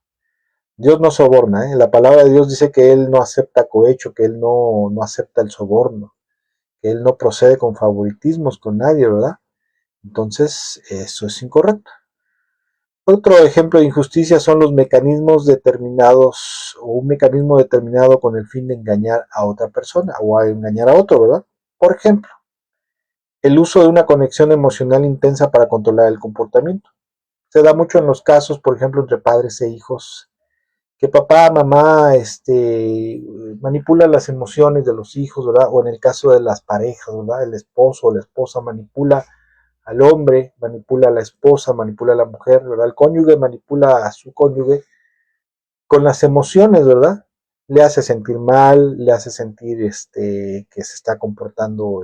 Speaker 1: Dios no soborna, ¿eh? La palabra de Dios dice que Él no acepta cohecho, que Él no acepta el soborno, que Él no procede con favoritismos con nadie, ¿verdad? Entonces, eso es incorrecto. Otro ejemplo de injusticia son los mecanismos determinados o un mecanismo determinado con el fin de engañar a otra persona o a engañar a otro, ¿verdad? Por ejemplo, el uso de una conexión emocional intensa para controlar el comportamiento. Se da mucho en los casos, por ejemplo, entre padres e hijos, que papá, mamá, manipula las emociones de los hijos, ¿verdad? O en el caso de las parejas, ¿verdad? El esposo o la esposa manipula al hombre, manipula a la esposa, manipula a la mujer, ¿verdad? El cónyuge manipula a su cónyuge con las emociones, ¿verdad? Le hace sentir mal, le hace sentir que se está comportando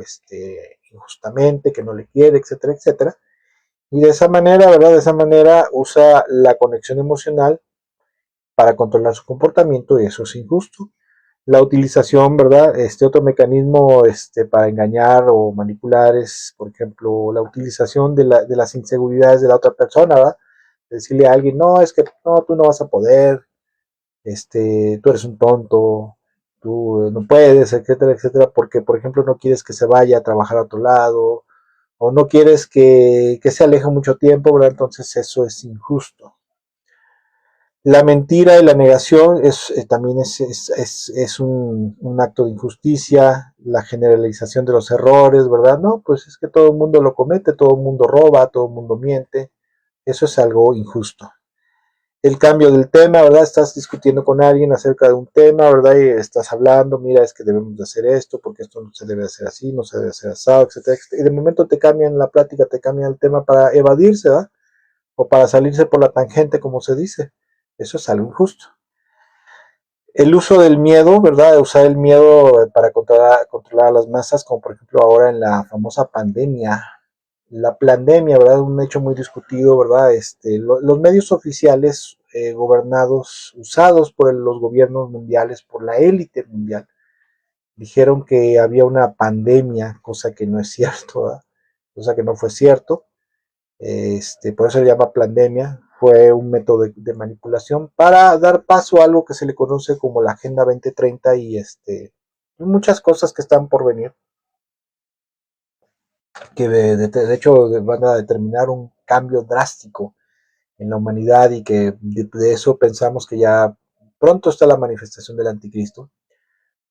Speaker 1: injustamente, que no le quiere, etcétera, etcétera. Y de esa manera, ¿verdad? De esa manera usa la conexión emocional para controlar su comportamiento y eso es injusto. La utilización, ¿verdad? Otro mecanismo para engañar o manipular es, por ejemplo, la utilización de las inseguridades de la otra persona, ¿verdad? Decirle a alguien, no, es que no, tú no vas a poder, tú eres un tonto, tú no puedes, etcétera, etcétera, porque, por ejemplo, no quieres que se vaya a trabajar a otro lado, o no quieres que se aleje mucho tiempo, ¿verdad? Entonces eso es injusto. La mentira y la negación también es un acto de injusticia, la generalización de los errores, ¿verdad? No, pues es que todo el mundo lo comete, todo el mundo roba, todo el mundo miente, eso es algo injusto. El cambio del tema, ¿verdad? Estás discutiendo con alguien acerca de un tema, ¿verdad? Y estás hablando, mira, es que debemos de hacer esto, porque esto no se debe hacer así, no se debe hacer así, etcétera, etcétera. Y de momento te cambian la plática, te cambian el tema para evadirse, ¿verdad? O para salirse por la tangente, como se dice. Eso es algo injusto. El uso del miedo, ¿verdad? Usar el miedo para controlar a las masas, como por ejemplo ahora en la famosa pandemia. La pandemia, ¿verdad? Un hecho muy discutido, ¿verdad? Los medios oficiales gobernados, usados por los gobiernos mundiales, por la élite mundial, dijeron que había una pandemia, cosa que no es cierto, ¿verdad? Cosa que no fue cierto. Por eso se llama pandemia, fue un método de manipulación para dar paso a algo que se le conoce como la Agenda 2030 y muchas cosas que están por venir, que de hecho van a determinar un cambio drástico en la humanidad y que de eso pensamos que ya pronto está la manifestación del anticristo.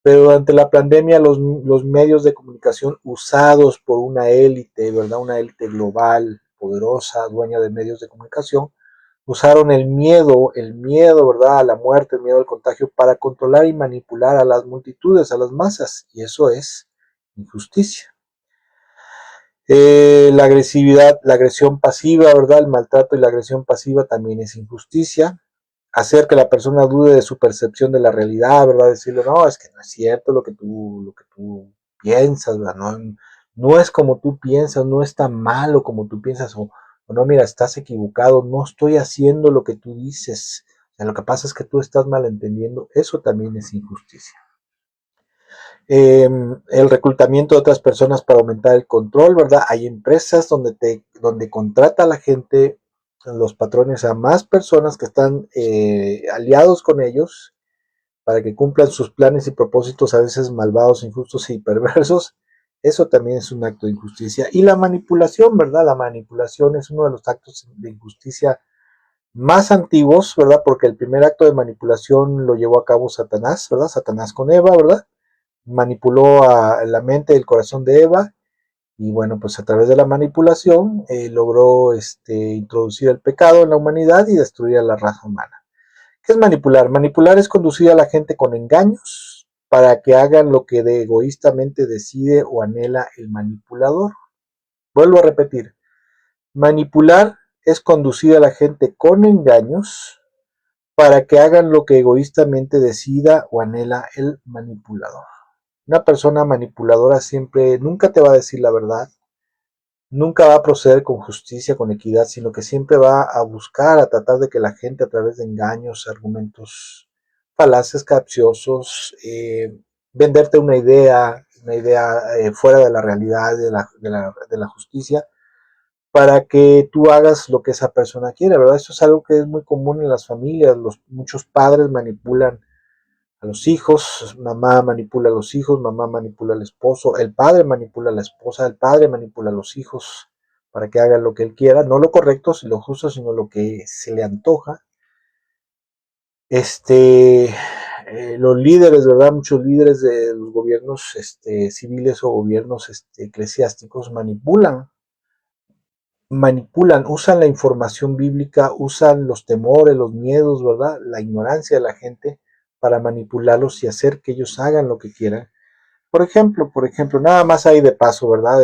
Speaker 1: Pero durante la pandemia los medios de comunicación usados por una élite, ¿verdad? Una élite global, poderosa, dueña de medios de comunicación, usaron el miedo, ¿verdad? A la muerte, el miedo al contagio para controlar y manipular a las multitudes, a las masas. Y eso es injusticia. La agresividad, la agresión pasiva, ¿verdad? El maltrato y la agresión pasiva también es injusticia. hacer que la persona dude de su percepción de la realidad, ¿verdad? Decirle, no, es que no es cierto lo que tú piensas, ¿verdad? No, no es como tú piensas, no es tan malo como tú piensas, o no, mira, estás equivocado, no estoy haciendo lo que tú dices, o sea, lo que pasa es que tú estás malentendiendo, eso también es injusticia. El reclutamiento de otras personas para aumentar el control, ¿verdad? Hay empresas donde contrata a la gente, los patrones, a más personas que están aliados con ellos para que cumplan sus planes y propósitos, a veces malvados, injustos y perversos. Eso también es un acto de injusticia. Y la manipulación, ¿verdad? La manipulación es uno de los actos de injusticia más antiguos, ¿verdad? Porque el primer acto de manipulación lo llevó a cabo Satanás, ¿verdad? Satanás con Eva, ¿verdad? Manipuló a la mente y el corazón de Eva y bueno, pues a través de la manipulación logró introducir el pecado en la humanidad y destruir a la raza humana. ¿Qué es manipular? Manipular es conducir a la gente con engaños para que hagan lo que de egoístamente decide o anhela el manipulador. Vuelvo a repetir, manipular es conducir a la gente con engaños para que hagan lo que egoístamente decida o anhela el manipulador. Una persona manipuladora siempre, nunca te va a decir la verdad, nunca va a proceder con justicia, con equidad, sino que siempre va a buscar, a tratar de que la gente a través de engaños, argumentos falaces, capciosos, venderte una idea fuera de la realidad, de la justicia, para que tú hagas lo que esa persona quiere, ¿verdad? Eso es algo que es muy común en las familias, muchos padres manipulan a los hijos, mamá manipula a los hijos, mamá manipula al esposo, el padre manipula a la esposa, el padre manipula a los hijos para que hagan lo que él quiera, no lo correcto, si lo justo, sino lo que se le antoja. Los líderes, ¿verdad? Muchos líderes de los gobiernos civiles o gobiernos eclesiásticos usan la información bíblica, usan los temores, los miedos, ¿verdad? La ignorancia de la gente para manipularlos y hacer que ellos hagan lo que quieran. Por ejemplo, nada más ahí de paso, ¿verdad?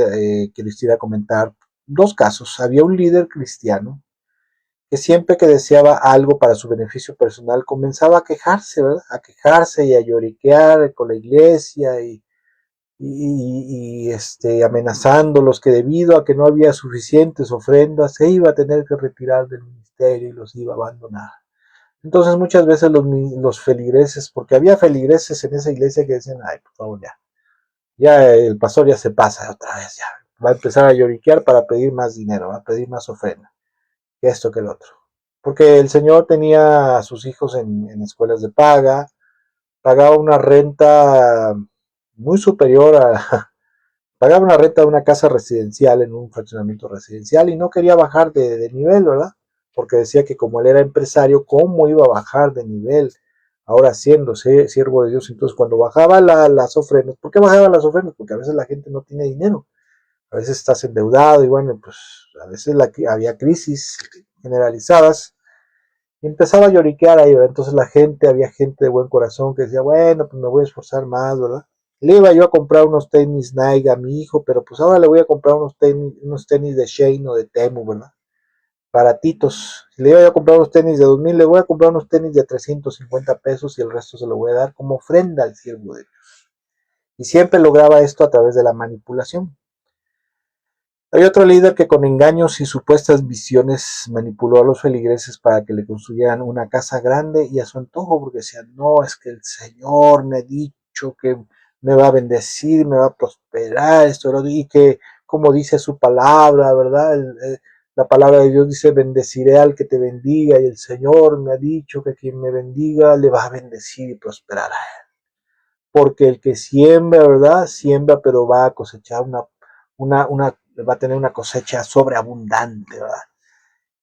Speaker 1: Quisiera comentar dos casos. Había un líder cristiano que siempre que deseaba algo para su beneficio personal comenzaba a quejarse, ¿verdad? A quejarse y a lloriquear con la iglesia amenazándolos que debido a que no había suficientes ofrendas se iba a tener que retirar del ministerio y los iba a abandonar. Entonces muchas veces los feligreses, porque había feligreses en esa iglesia que decían, ay, por favor, ya el pastor ya se pasa otra vez, ya va a empezar a lloriquear para pedir más dinero, va a pedir más ofrenda, que esto, que el otro. Porque el Señor tenía a sus hijos en escuelas de paga, pagaba una renta muy superior pagaba una renta de una casa residencial en un fraccionamiento residencial y no quería bajar de nivel, ¿verdad? Porque decía que como él era empresario, ¿cómo iba a bajar de nivel? Ahora siendo siervo de Dios, entonces cuando bajaba las ofrendas, ¿por qué bajaba las ofrendas? Porque a veces la gente no tiene dinero, a veces estás endeudado y bueno, pues a veces había crisis generalizadas y empezaba a lloriquear ahí, ¿verdad? Entonces había gente de buen corazón que decía, bueno, pues me voy a esforzar más, ¿verdad? Le iba yo a comprar unos tenis Nike a mi hijo, pero pues ahora le voy a comprar unos tenis de Shein o de Temu, ¿verdad? Baratitos. Si le iba yo a comprar unos tenis de 2000, le voy a comprar unos tenis de 350 pesos y el resto se lo voy a dar como ofrenda al siervo de Dios. Y siempre lograba esto a través de la manipulación. Hay otro líder que con engaños y supuestas visiones manipuló a los feligreses para que le construyeran una casa grande y a su antojo, porque decían, no, es que el Señor me ha dicho que me va a bendecir, me va a prosperar, y que como dice su palabra, ¿verdad? La palabra de Dios dice, bendeciré al que te bendiga, y el Señor me ha dicho que quien me bendiga le va a bendecir y prosperará. Porque el que siembra, ¿verdad? Siembra, pero va a cosechar va a tener una cosecha sobreabundante, ¿verdad?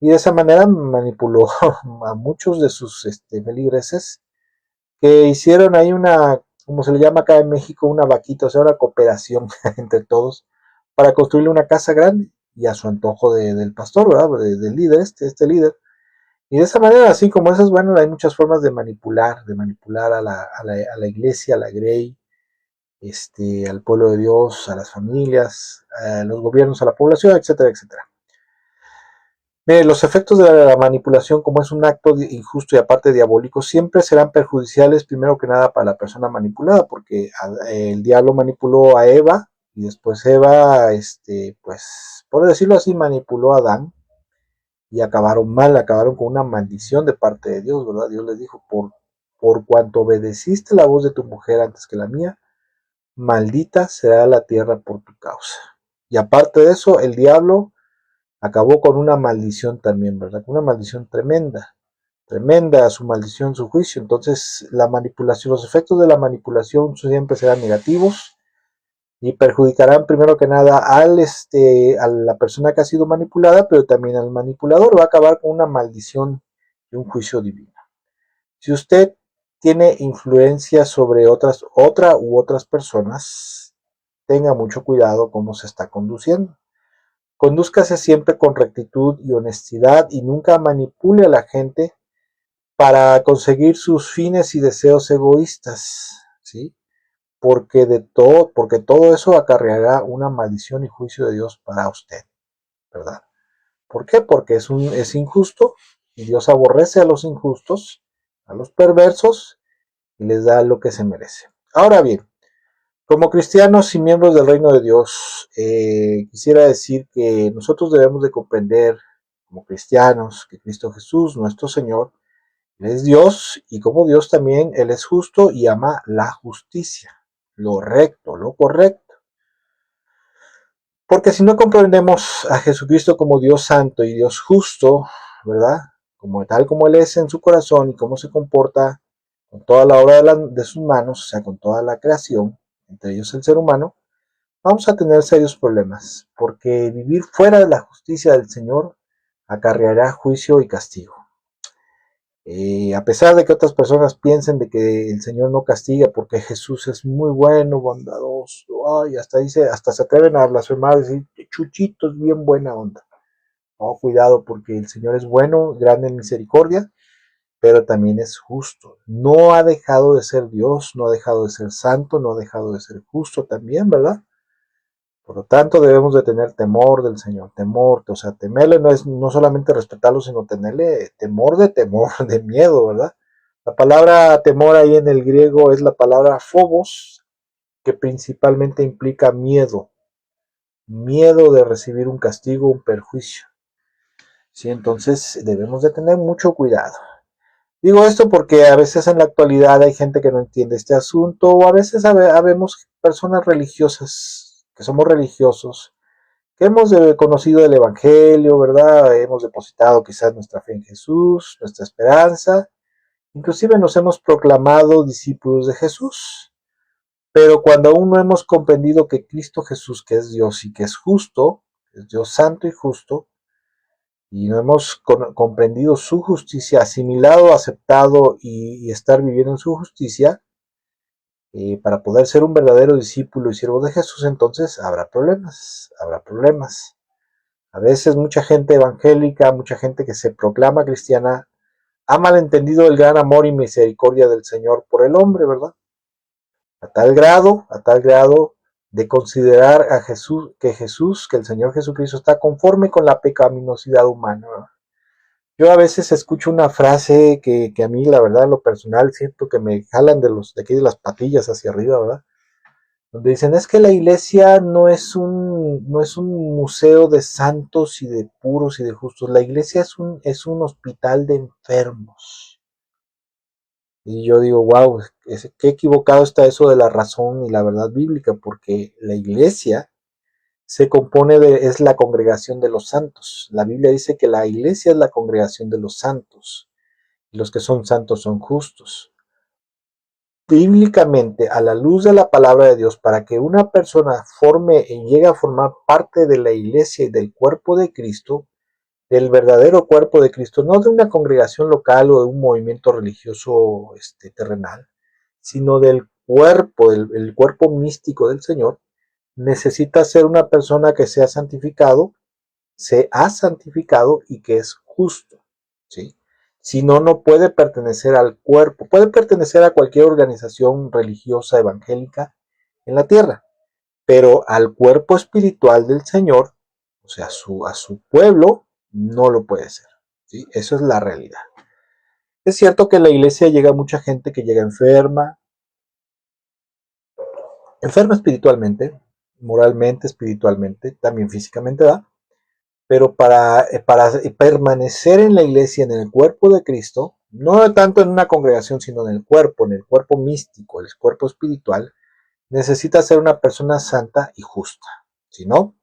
Speaker 1: Y de esa manera manipuló a muchos de sus feligreses que hicieron ahí como se le llama acá en México, una vaquita, o sea, una cooperación entre todos para construirle una casa grande y a su antojo del pastor, ¿verdad? Del líder, este líder. Y de esa manera, así como esas, bueno, hay muchas formas de manipular a la iglesia, a la grey, al pueblo de Dios, a las familias, a los gobiernos, a la población, etcétera, etcétera. Mire, los efectos de la manipulación, como es un acto injusto y aparte diabólico, siempre serán perjudiciales primero que nada para la persona manipulada, porque el diablo manipuló a Eva y después Eva, pues, por decirlo así, manipuló a Adán y acabaron mal, acabaron con una maldición de parte de Dios, ¿verdad? Dios les dijo, por cuanto obedeciste la voz de tu mujer antes que la mía, maldita será la tierra por tu causa. Y aparte de eso, el diablo acabó con una maldición también, ¿verdad? Con una maldición tremenda, tremenda su maldición, su juicio. Entonces, la manipulación, los efectos de la manipulación siempre serán negativos y perjudicarán primero que nada a la persona que ha sido manipulada, pero también al manipulador. Va a acabar con una maldición y un juicio divino. Si usted tiene influencia sobre otra u otras personas, tenga mucho cuidado cómo se está conduciendo. Condúzcase siempre con rectitud y honestidad y nunca manipule a la gente para conseguir sus fines y deseos egoístas, ¿sí? Porque todo eso acarreará una maldición y juicio de Dios para usted, ¿verdad? ¿Por qué? Porque es injusto y Dios aborrece a los injustos, a los perversos y les da lo que se merece. Ahora bien, como cristianos y miembros del reino de Dios, quisiera decir que nosotros debemos de comprender como cristianos que Cristo Jesús, nuestro Señor, Él es Dios y como Dios también Él es justo y ama la justicia, lo recto, lo correcto. Porque si no comprendemos a Jesucristo como Dios santo y Dios justo, ¿verdad? Como tal como Él es en su corazón y cómo se comporta con toda la obra de sus manos, o sea, con toda la creación, entre ellos el ser humano, vamos a tener serios problemas, porque vivir fuera de la justicia del Señor acarreará juicio y castigo. A pesar de que otras personas piensen de que el Señor no castiga porque Jesús es muy bueno, bondadoso, ay, hasta se atreven a blasfemar, a decir, Chuchito es bien buena onda. Oh, cuidado porque el Señor es bueno, grande en misericordia, pero también es justo. No ha dejado de ser Dios, no ha dejado de ser santo, no ha dejado de ser justo también, ¿verdad? Por lo tanto, debemos de tener temor del Señor, temor, o sea, temerle no es no solamente respetarlo, sino tenerle temor, de miedo, ¿verdad? La palabra temor ahí en el griego es la palabra phobos, que principalmente implica miedo, miedo de recibir un castigo, un perjuicio. Sí, entonces debemos de tener mucho cuidado. Digo esto porque a veces en la actualidad hay gente que no entiende este asunto, o a veces habemos personas religiosas, que somos religiosos, que hemos conocido el Evangelio, ¿verdad? Hemos depositado quizás nuestra fe en Jesús, nuestra esperanza, inclusive nos hemos proclamado discípulos de Jesús, pero cuando aún no hemos comprendido que Cristo Jesús, que es Dios y que es justo, es Dios santo y justo, y no hemos comprendido su justicia, asimilado, aceptado y estar viviendo en su justicia, para poder ser un verdadero discípulo y siervo de Jesús, entonces habrá problemas, habrá problemas. A veces mucha gente evangélica, mucha gente que se proclama cristiana, ha malentendido el gran amor y misericordia del Señor por el hombre, ¿verdad? A tal grado de considerar a Jesús, que el Señor Jesucristo está conforme con la pecaminosidad humana, ¿verdad? Yo a veces escucho una frase que a mí, la verdad, en lo personal, siento que me jalan de aquí de las patillas hacia arriba, ¿verdad? Donde dicen, es que la iglesia no es un museo de santos y de puros y de justos, la iglesia es un hospital de enfermos. Y yo digo, wow, qué equivocado está eso de la razón y la verdad bíblica, porque la iglesia es la congregación de los santos. La Biblia dice que la iglesia es la congregación de los santos, y los que son santos son justos. Bíblicamente, a la luz de la palabra de Dios, para que una persona forme y llegue a formar parte de la iglesia y del cuerpo de Cristo, del verdadero cuerpo de Cristo, no de una congregación local o de un movimiento religioso terrenal, sino del cuerpo, el cuerpo místico del Señor, necesita ser una persona que se ha santificado y que es justo, ¿sí? Si no, no puede pertenecer al cuerpo, puede pertenecer a cualquier organización religiosa evangélica en la tierra, pero al cuerpo espiritual del Señor, o sea, a su pueblo, no lo puede ser. ¿Sí? Eso es la realidad. Es cierto que en la iglesia llega mucha gente que llega enferma espiritualmente, moralmente, espiritualmente, también físicamente, ¿verdad? Pero para permanecer en la iglesia, en el cuerpo de Cristo, no tanto en una congregación, sino en el cuerpo místico, el cuerpo espiritual, necesita ser una persona santa y justa. Si no,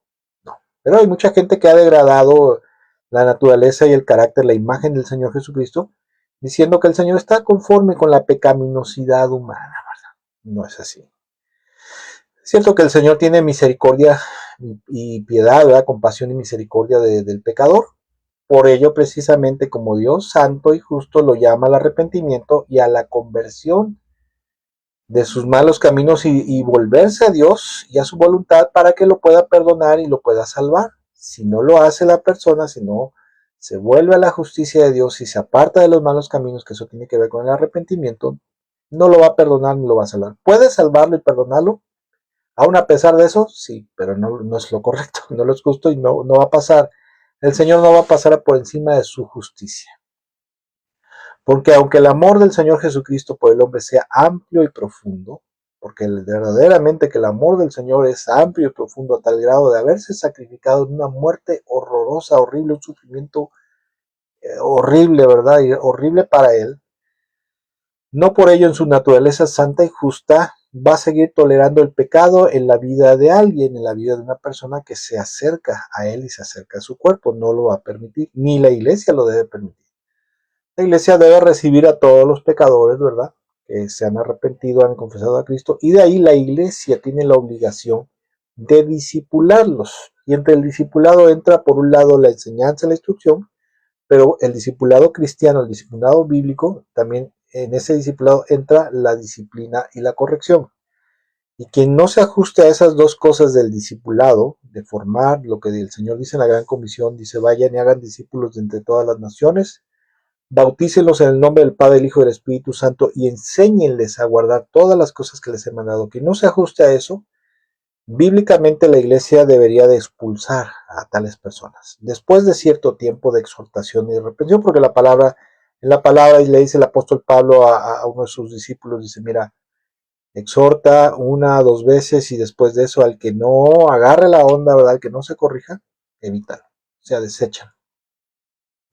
Speaker 1: no. Pero hay mucha gente que ha degradado la naturaleza y el carácter, la imagen del Señor Jesucristo, diciendo que el Señor está conforme con la pecaminosidad humana, ¿verdad? No es así. Es cierto que el Señor tiene misericordia y piedad, ¿verdad? Compasión y misericordia del pecador. Por ello, precisamente como Dios santo y justo lo llama al arrepentimiento y a la conversión de sus malos caminos y volverse a Dios y a su voluntad para que lo pueda perdonar y lo pueda salvar. Si no lo hace la persona, si no se vuelve a la justicia de Dios y se aparta de los malos caminos, que eso tiene que ver con el arrepentimiento, no lo va a perdonar ni lo va a salvar. Puede salvarlo y perdonarlo, aún a pesar de eso, sí, pero no es lo correcto, no lo es justo y no va a pasar. El Señor no va a pasar por encima de su justicia. Porque aunque el amor del Señor Jesucristo por el hombre sea amplio y profundo, porque verdaderamente que el amor del Señor es amplio y profundo a tal grado de haberse sacrificado en una muerte horrorosa, horrible, un sufrimiento horrible, ¿verdad? Y horrible para Él, no por ello en su naturaleza santa y justa va a seguir tolerando el pecado en la vida de alguien, en la vida de una persona que se acerca a Él y se acerca a su cuerpo. No lo va a permitir, ni la iglesia lo debe permitir. La iglesia debe recibir a todos los pecadores, ¿verdad? Que se han arrepentido, han confesado a Cristo, y de ahí la iglesia tiene la obligación de discipularlos. Y entre el discipulado entra, por un lado, la enseñanza, la instrucción, pero el discipulado cristiano, el discipulado bíblico, también en ese discipulado entra la disciplina y la corrección. Y quien no se ajuste a esas dos cosas del discipulado, de formar lo que el Señor dice en la Gran Comisión, dice, vayan y hagan discípulos de entre todas las naciones, bautícenlos en el nombre del Padre, del Hijo y del Espíritu Santo y enséñenles a guardar todas las cosas que les he mandado. Quien no se ajuste a eso, bíblicamente la iglesia debería de expulsar a tales personas. Después de cierto tiempo de exhortación y reprensión, porque en la palabra le dice el apóstol Pablo a uno de sus discípulos, dice, mira, exhorta una, dos veces y después de eso al que no agarre la onda, ¿verdad? Al que no se corrija, evítalo. O sea, deséchalo.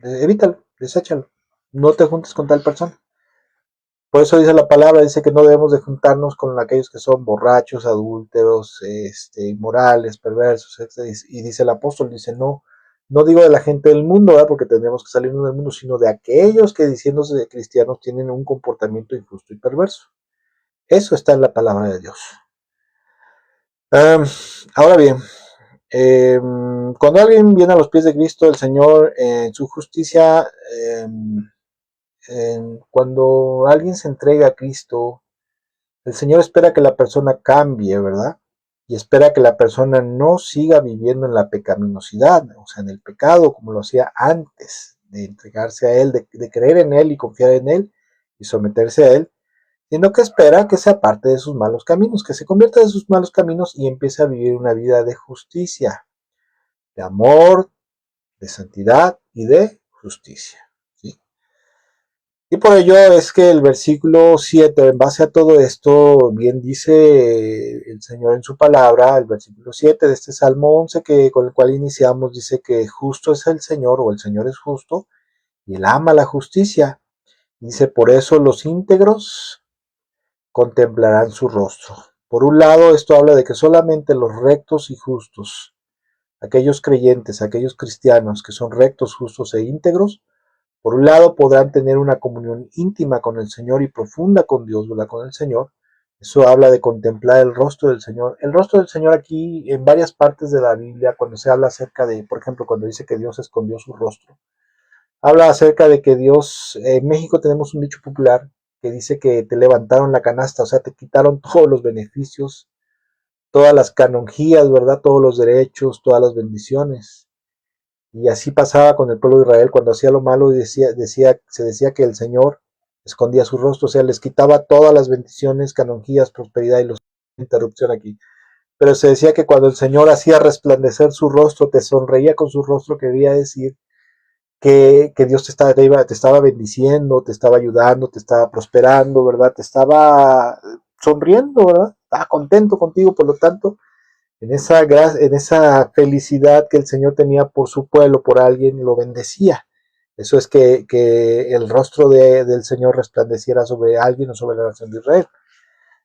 Speaker 1: Evítalo, deséchalo. No te juntes con tal persona. Por eso dice la palabra, dice que no debemos de juntarnos con aquellos que son borrachos, adúlteros, inmorales, perversos, etc. Y dice el apóstol, dice, no digo de la gente del mundo, ¿verdad? Porque tendremos que salirnos del mundo, sino de aquellos que diciéndose cristianos tienen un comportamiento injusto y perverso. Eso está en la palabra de Dios. Ahora bien, cuando alguien viene a los pies de Cristo, el Señor en su justicia, cuando alguien se entrega a Cristo, el Señor espera que la persona cambie, ¿verdad? Y espera que la persona no siga viviendo en la pecaminosidad, o sea, en el pecado como lo hacía antes de entregarse a Él, de creer en Él y confiar en Él y someterse a Él, sino que espera que se aparte de sus malos caminos, que se convierta de sus malos caminos y empiece a vivir una vida de justicia, de amor, de santidad y de justicia. ¿Sí? Y por ello es que el versículo 7, en base a todo esto, bien dice el Señor en su palabra, el versículo 7 de este Salmo 11, con el cual iniciamos, dice que justo es el Señor, o el Señor es justo, y Él ama la justicia. Dice, por eso los íntegros contemplarán su rostro. Por un lado, esto habla de que solamente los rectos y justos, aquellos creyentes, aquellos cristianos que son rectos, justos e íntegros, por un lado podrán tener una comunión íntima con el Señor y profunda con Dios, ¿verdad? Con el Señor. Eso habla de contemplar el rostro del Señor. El rostro del Señor aquí, en varias partes de la Biblia, cuando se habla acerca de, por ejemplo, cuando dice que Dios escondió su rostro, habla acerca de que Dios, en México tenemos un dicho popular que dice que te levantaron la canasta, o sea, te quitaron todos los beneficios, todas las canonjías, ¿verdad? Todos los derechos, todas las bendiciones. Y así pasaba con el pueblo de Israel cuando hacía lo malo y se decía que el Señor escondía su rostro, o sea, les quitaba todas las bendiciones, canonjías, prosperidad y los interrupción aquí. Pero se decía que cuando el Señor hacía resplandecer su rostro, te sonreía con su rostro, quería decir que Dios te estaba bendiciendo, te estaba ayudando, te estaba prosperando, ¿verdad? Te estaba sonriendo, ¿verdad? Estaba contento contigo, por lo tanto, en esa felicidad que el Señor tenía por su pueblo, por alguien, lo bendecía. Eso es que el rostro del Señor resplandeciera sobre alguien o sobre la nación de Israel.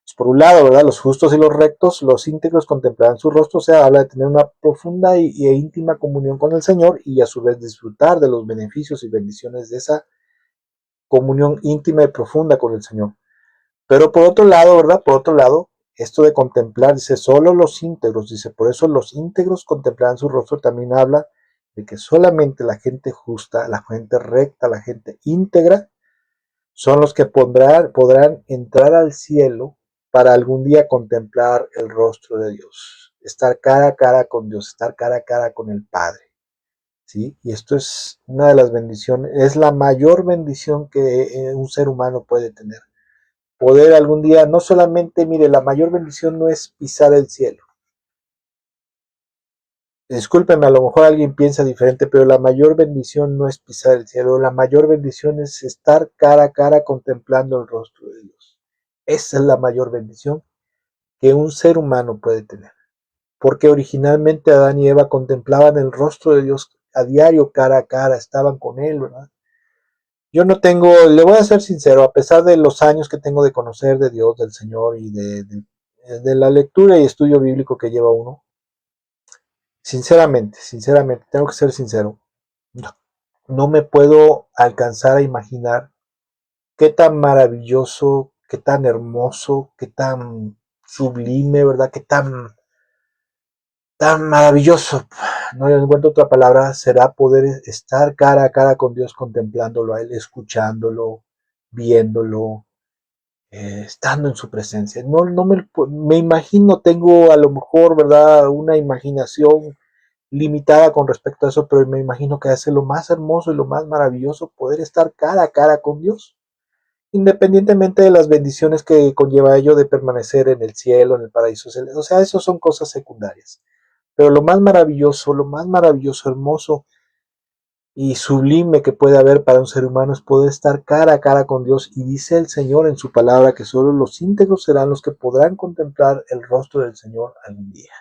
Speaker 1: Pues por un lado, ¿verdad? Los justos y los rectos, los íntegros contemplarán su rostro, o sea, habla de tener una profunda e íntima comunión con el Señor y a su vez disfrutar de los beneficios y bendiciones de esa comunión íntima y profunda con el Señor. Pero por otro lado, ¿verdad? Por otro lado, esto de contemplar, dice, solo los íntegros, dice, por eso los íntegros contemplarán su rostro, también habla de que solamente la gente justa, la gente recta, la gente íntegra, son los que podrán entrar al cielo para algún día contemplar el rostro de Dios, estar cara a cara con Dios, estar cara a cara con el Padre. ¿Sí? Y esto es una de las bendiciones, es la mayor bendición que un ser humano puede tener. Poder algún día, no solamente, mire, la mayor bendición no es pisar el cielo. Discúlpeme, a lo mejor alguien piensa diferente, pero la mayor bendición no es pisar el cielo, la mayor bendición es estar cara a cara contemplando el rostro de Dios. Esa es la mayor bendición que un ser humano puede tener. Porque originalmente Adán y Eva contemplaban el rostro de Dios a diario, cara a cara, estaban con Él, ¿verdad? Yo no tengo, le voy a ser sincero, a pesar de los años que tengo de conocer de Dios, del Señor y de la lectura y estudio bíblico que lleva uno, sinceramente, tengo que ser sincero, no, no me puedo alcanzar a imaginar qué tan maravilloso, qué tan hermoso, qué tan sublime, ¿verdad? Qué tan maravilloso, no encuentro otra palabra, será poder estar cara a cara con Dios, contemplándolo a Él, escuchándolo, viéndolo, estando en su presencia. No me imagino, tengo a lo mejor, ¿verdad?, una imaginación limitada con respecto a eso, pero me imagino que hace lo más hermoso y lo más maravilloso poder estar cara a cara con Dios, independientemente de las bendiciones que conlleva ello de permanecer en el cielo, en el paraíso celeste. O sea, eso son cosas secundarias. Pero lo más maravilloso, hermoso y sublime que puede haber para un ser humano es poder estar cara a cara con Dios. Y dice el Señor en su palabra que solo los íntegros serán los que podrán contemplar el rostro del Señor algún día.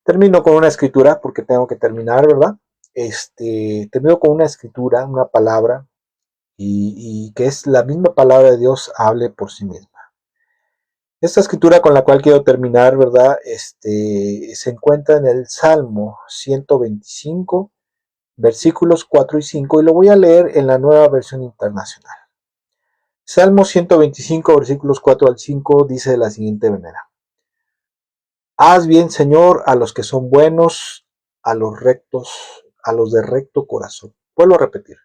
Speaker 1: Termino con una escritura, porque tengo que terminar, ¿verdad? Termino con una escritura, una palabra, y que es la misma palabra de Dios, hable por sí misma. Esta escritura con la cual quiero terminar, ¿verdad? Se encuentra en el Salmo 125, versículos 4 y 5, y lo voy a leer en la Nueva Versión Internacional. Salmo 125, versículos 4 al 5, dice de la siguiente manera: haz bien, Señor, a los que son buenos, a los rectos, a los de recto corazón. Vuelvo a repetir.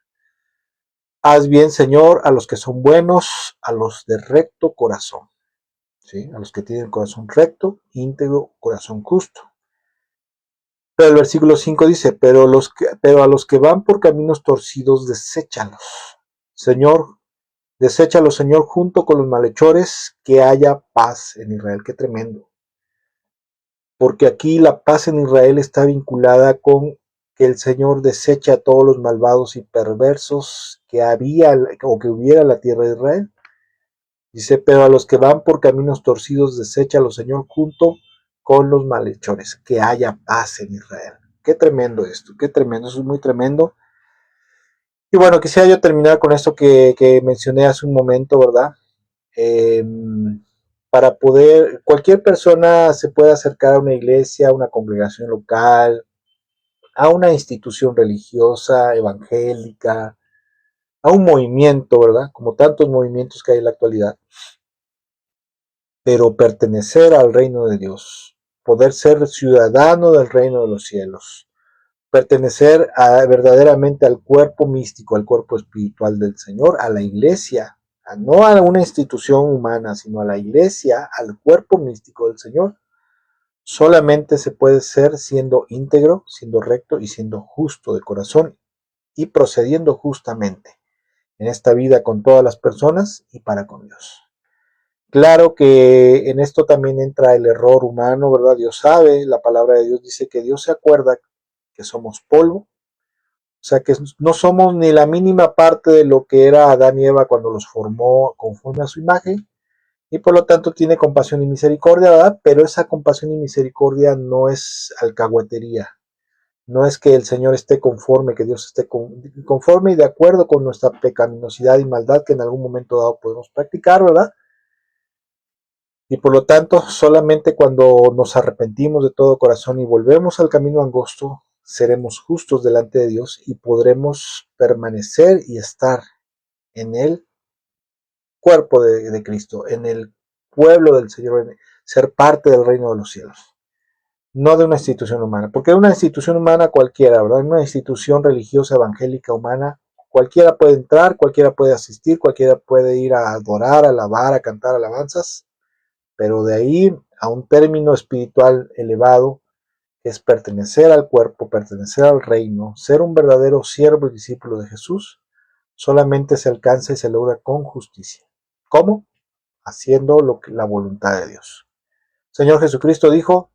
Speaker 1: Haz bien, Señor, a los que son buenos, a los de recto corazón. ¿Sí? A los que tienen corazón recto, íntegro, corazón justo. Pero el versículo 5 dice, pero a los que van por caminos torcidos, deséchalos. Señor, deséchalos, Señor, junto con los malhechores, que haya paz en Israel. Qué tremendo. Porque aquí la paz en Israel está vinculada con que el Señor desecha a todos los malvados y perversos que había o que hubiera en la tierra de Israel. Dice, pero a los que van por caminos torcidos, deséchalos, Señor, junto con los malhechores, que haya paz en Israel. Qué tremendo esto, qué tremendo, eso es muy tremendo. Y bueno, quisiera yo terminar con esto que mencioné hace un momento, ¿verdad? Eh, para poder, cualquier persona se puede acercar a una iglesia, a una congregación local, a una institución religiosa, evangélica, a un movimiento, ¿verdad? Como tantos movimientos que hay en la actualidad. Pero pertenecer al reino de Dios, poder ser ciudadano del reino de los cielos, pertenecer verdaderamente al cuerpo místico, al cuerpo espiritual del Señor, a la iglesia, no a una institución humana, sino a la iglesia, al cuerpo místico del Señor, solamente se puede ser siendo íntegro, siendo recto y siendo justo de corazón y procediendo justamente en esta vida con todas las personas y para con Dios. Claro que en esto también entra el error humano, ¿verdad? Dios sabe, la palabra de Dios dice que Dios se acuerda que somos polvo, O sea que no somos ni la mínima parte de lo que era Adán y Eva cuando los formó conforme a su imagen, y por lo tanto tiene compasión y misericordia, ¿verdad? Pero esa compasión y misericordia no es alcahuetería, no es que el Señor esté conforme, que Dios esté conforme y de acuerdo con nuestra pecaminosidad y maldad que en algún momento dado podemos practicar, ¿verdad? Y por lo tanto, solamente cuando nos arrepentimos de todo corazón y volvemos al camino angosto, seremos justos delante de Dios y podremos permanecer y estar en el cuerpo de Cristo, en el pueblo del Señor, ser parte del reino de los cielos, no de una institución humana, porque una institución humana cualquiera, ¿verdad? En una institución religiosa, evangélica, humana, cualquiera puede entrar, cualquiera puede asistir, cualquiera puede ir a adorar, a alabar, a cantar alabanzas, pero de ahí a un término espiritual elevado, que es pertenecer al cuerpo, pertenecer al reino, ser un verdadero siervo y discípulo de Jesús, solamente se alcanza y se logra con justicia. ¿Cómo? Haciendo la voluntad de Dios. El Señor Jesucristo dijo,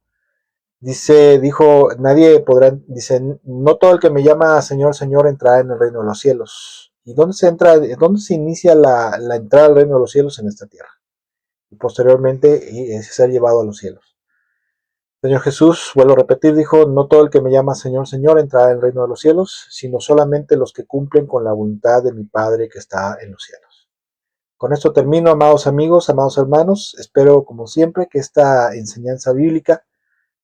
Speaker 1: nadie podrá, dice, no todo el que me llama Señor, Señor entrará en el reino de los cielos. ¿Y dónde se inicia la entrada al reino de los cielos? En esta tierra. Y posteriormente es ser llevado a los cielos. El Señor Jesús, vuelvo a repetir, dijo, no todo el que me llama Señor, Señor entrará en el reino de los cielos, sino solamente los que cumplen con la voluntad de mi Padre que está en los cielos. Con esto termino, amados amigos, amados hermanos. Espero, como siempre, que esta enseñanza bíblica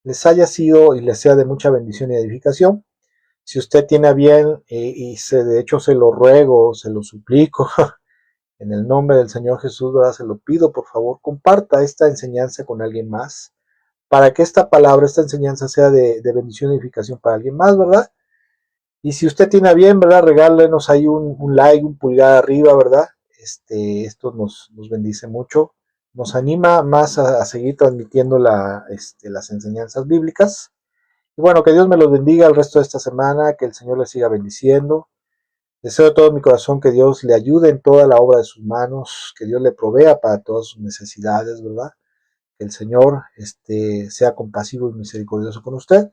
Speaker 1: les haya sido y les sea de mucha bendición y edificación. Si usted tiene a bien, de hecho se lo ruego, se lo suplico, en el nombre del Señor Jesús, ¿verdad? Se lo pido, por favor, comparta esta enseñanza con alguien más, para que esta palabra, esta enseñanza sea de bendición y edificación para alguien más, ¿verdad? Y si usted tiene a bien, ¿verdad? Regálenos ahí un like, un pulgar arriba, ¿verdad? Esto nos bendice mucho, nos anima más a seguir transmitiendo las enseñanzas bíblicas. Y bueno, que Dios me los bendiga el resto de esta semana, que el Señor les siga bendiciendo. Deseo de todo mi corazón que Dios le ayude en toda la obra de sus manos, que Dios le provea para todas sus necesidades, ¿verdad? Que el Señor sea compasivo y misericordioso con usted.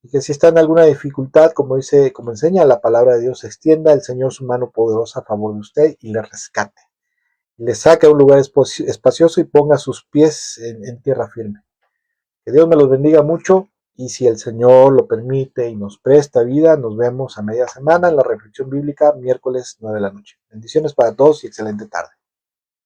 Speaker 1: Y que si está en alguna dificultad, como enseña la palabra de Dios, extienda el Señor su mano poderosa a favor de usted y le rescate. Le saque a un lugar espacioso y ponga sus pies en tierra firme. Que Dios me los bendiga mucho y si el Señor lo permite y nos presta vida, nos vemos a media semana en la reflexión bíblica, miércoles 9 de la noche. Bendiciones para todos y excelente tarde.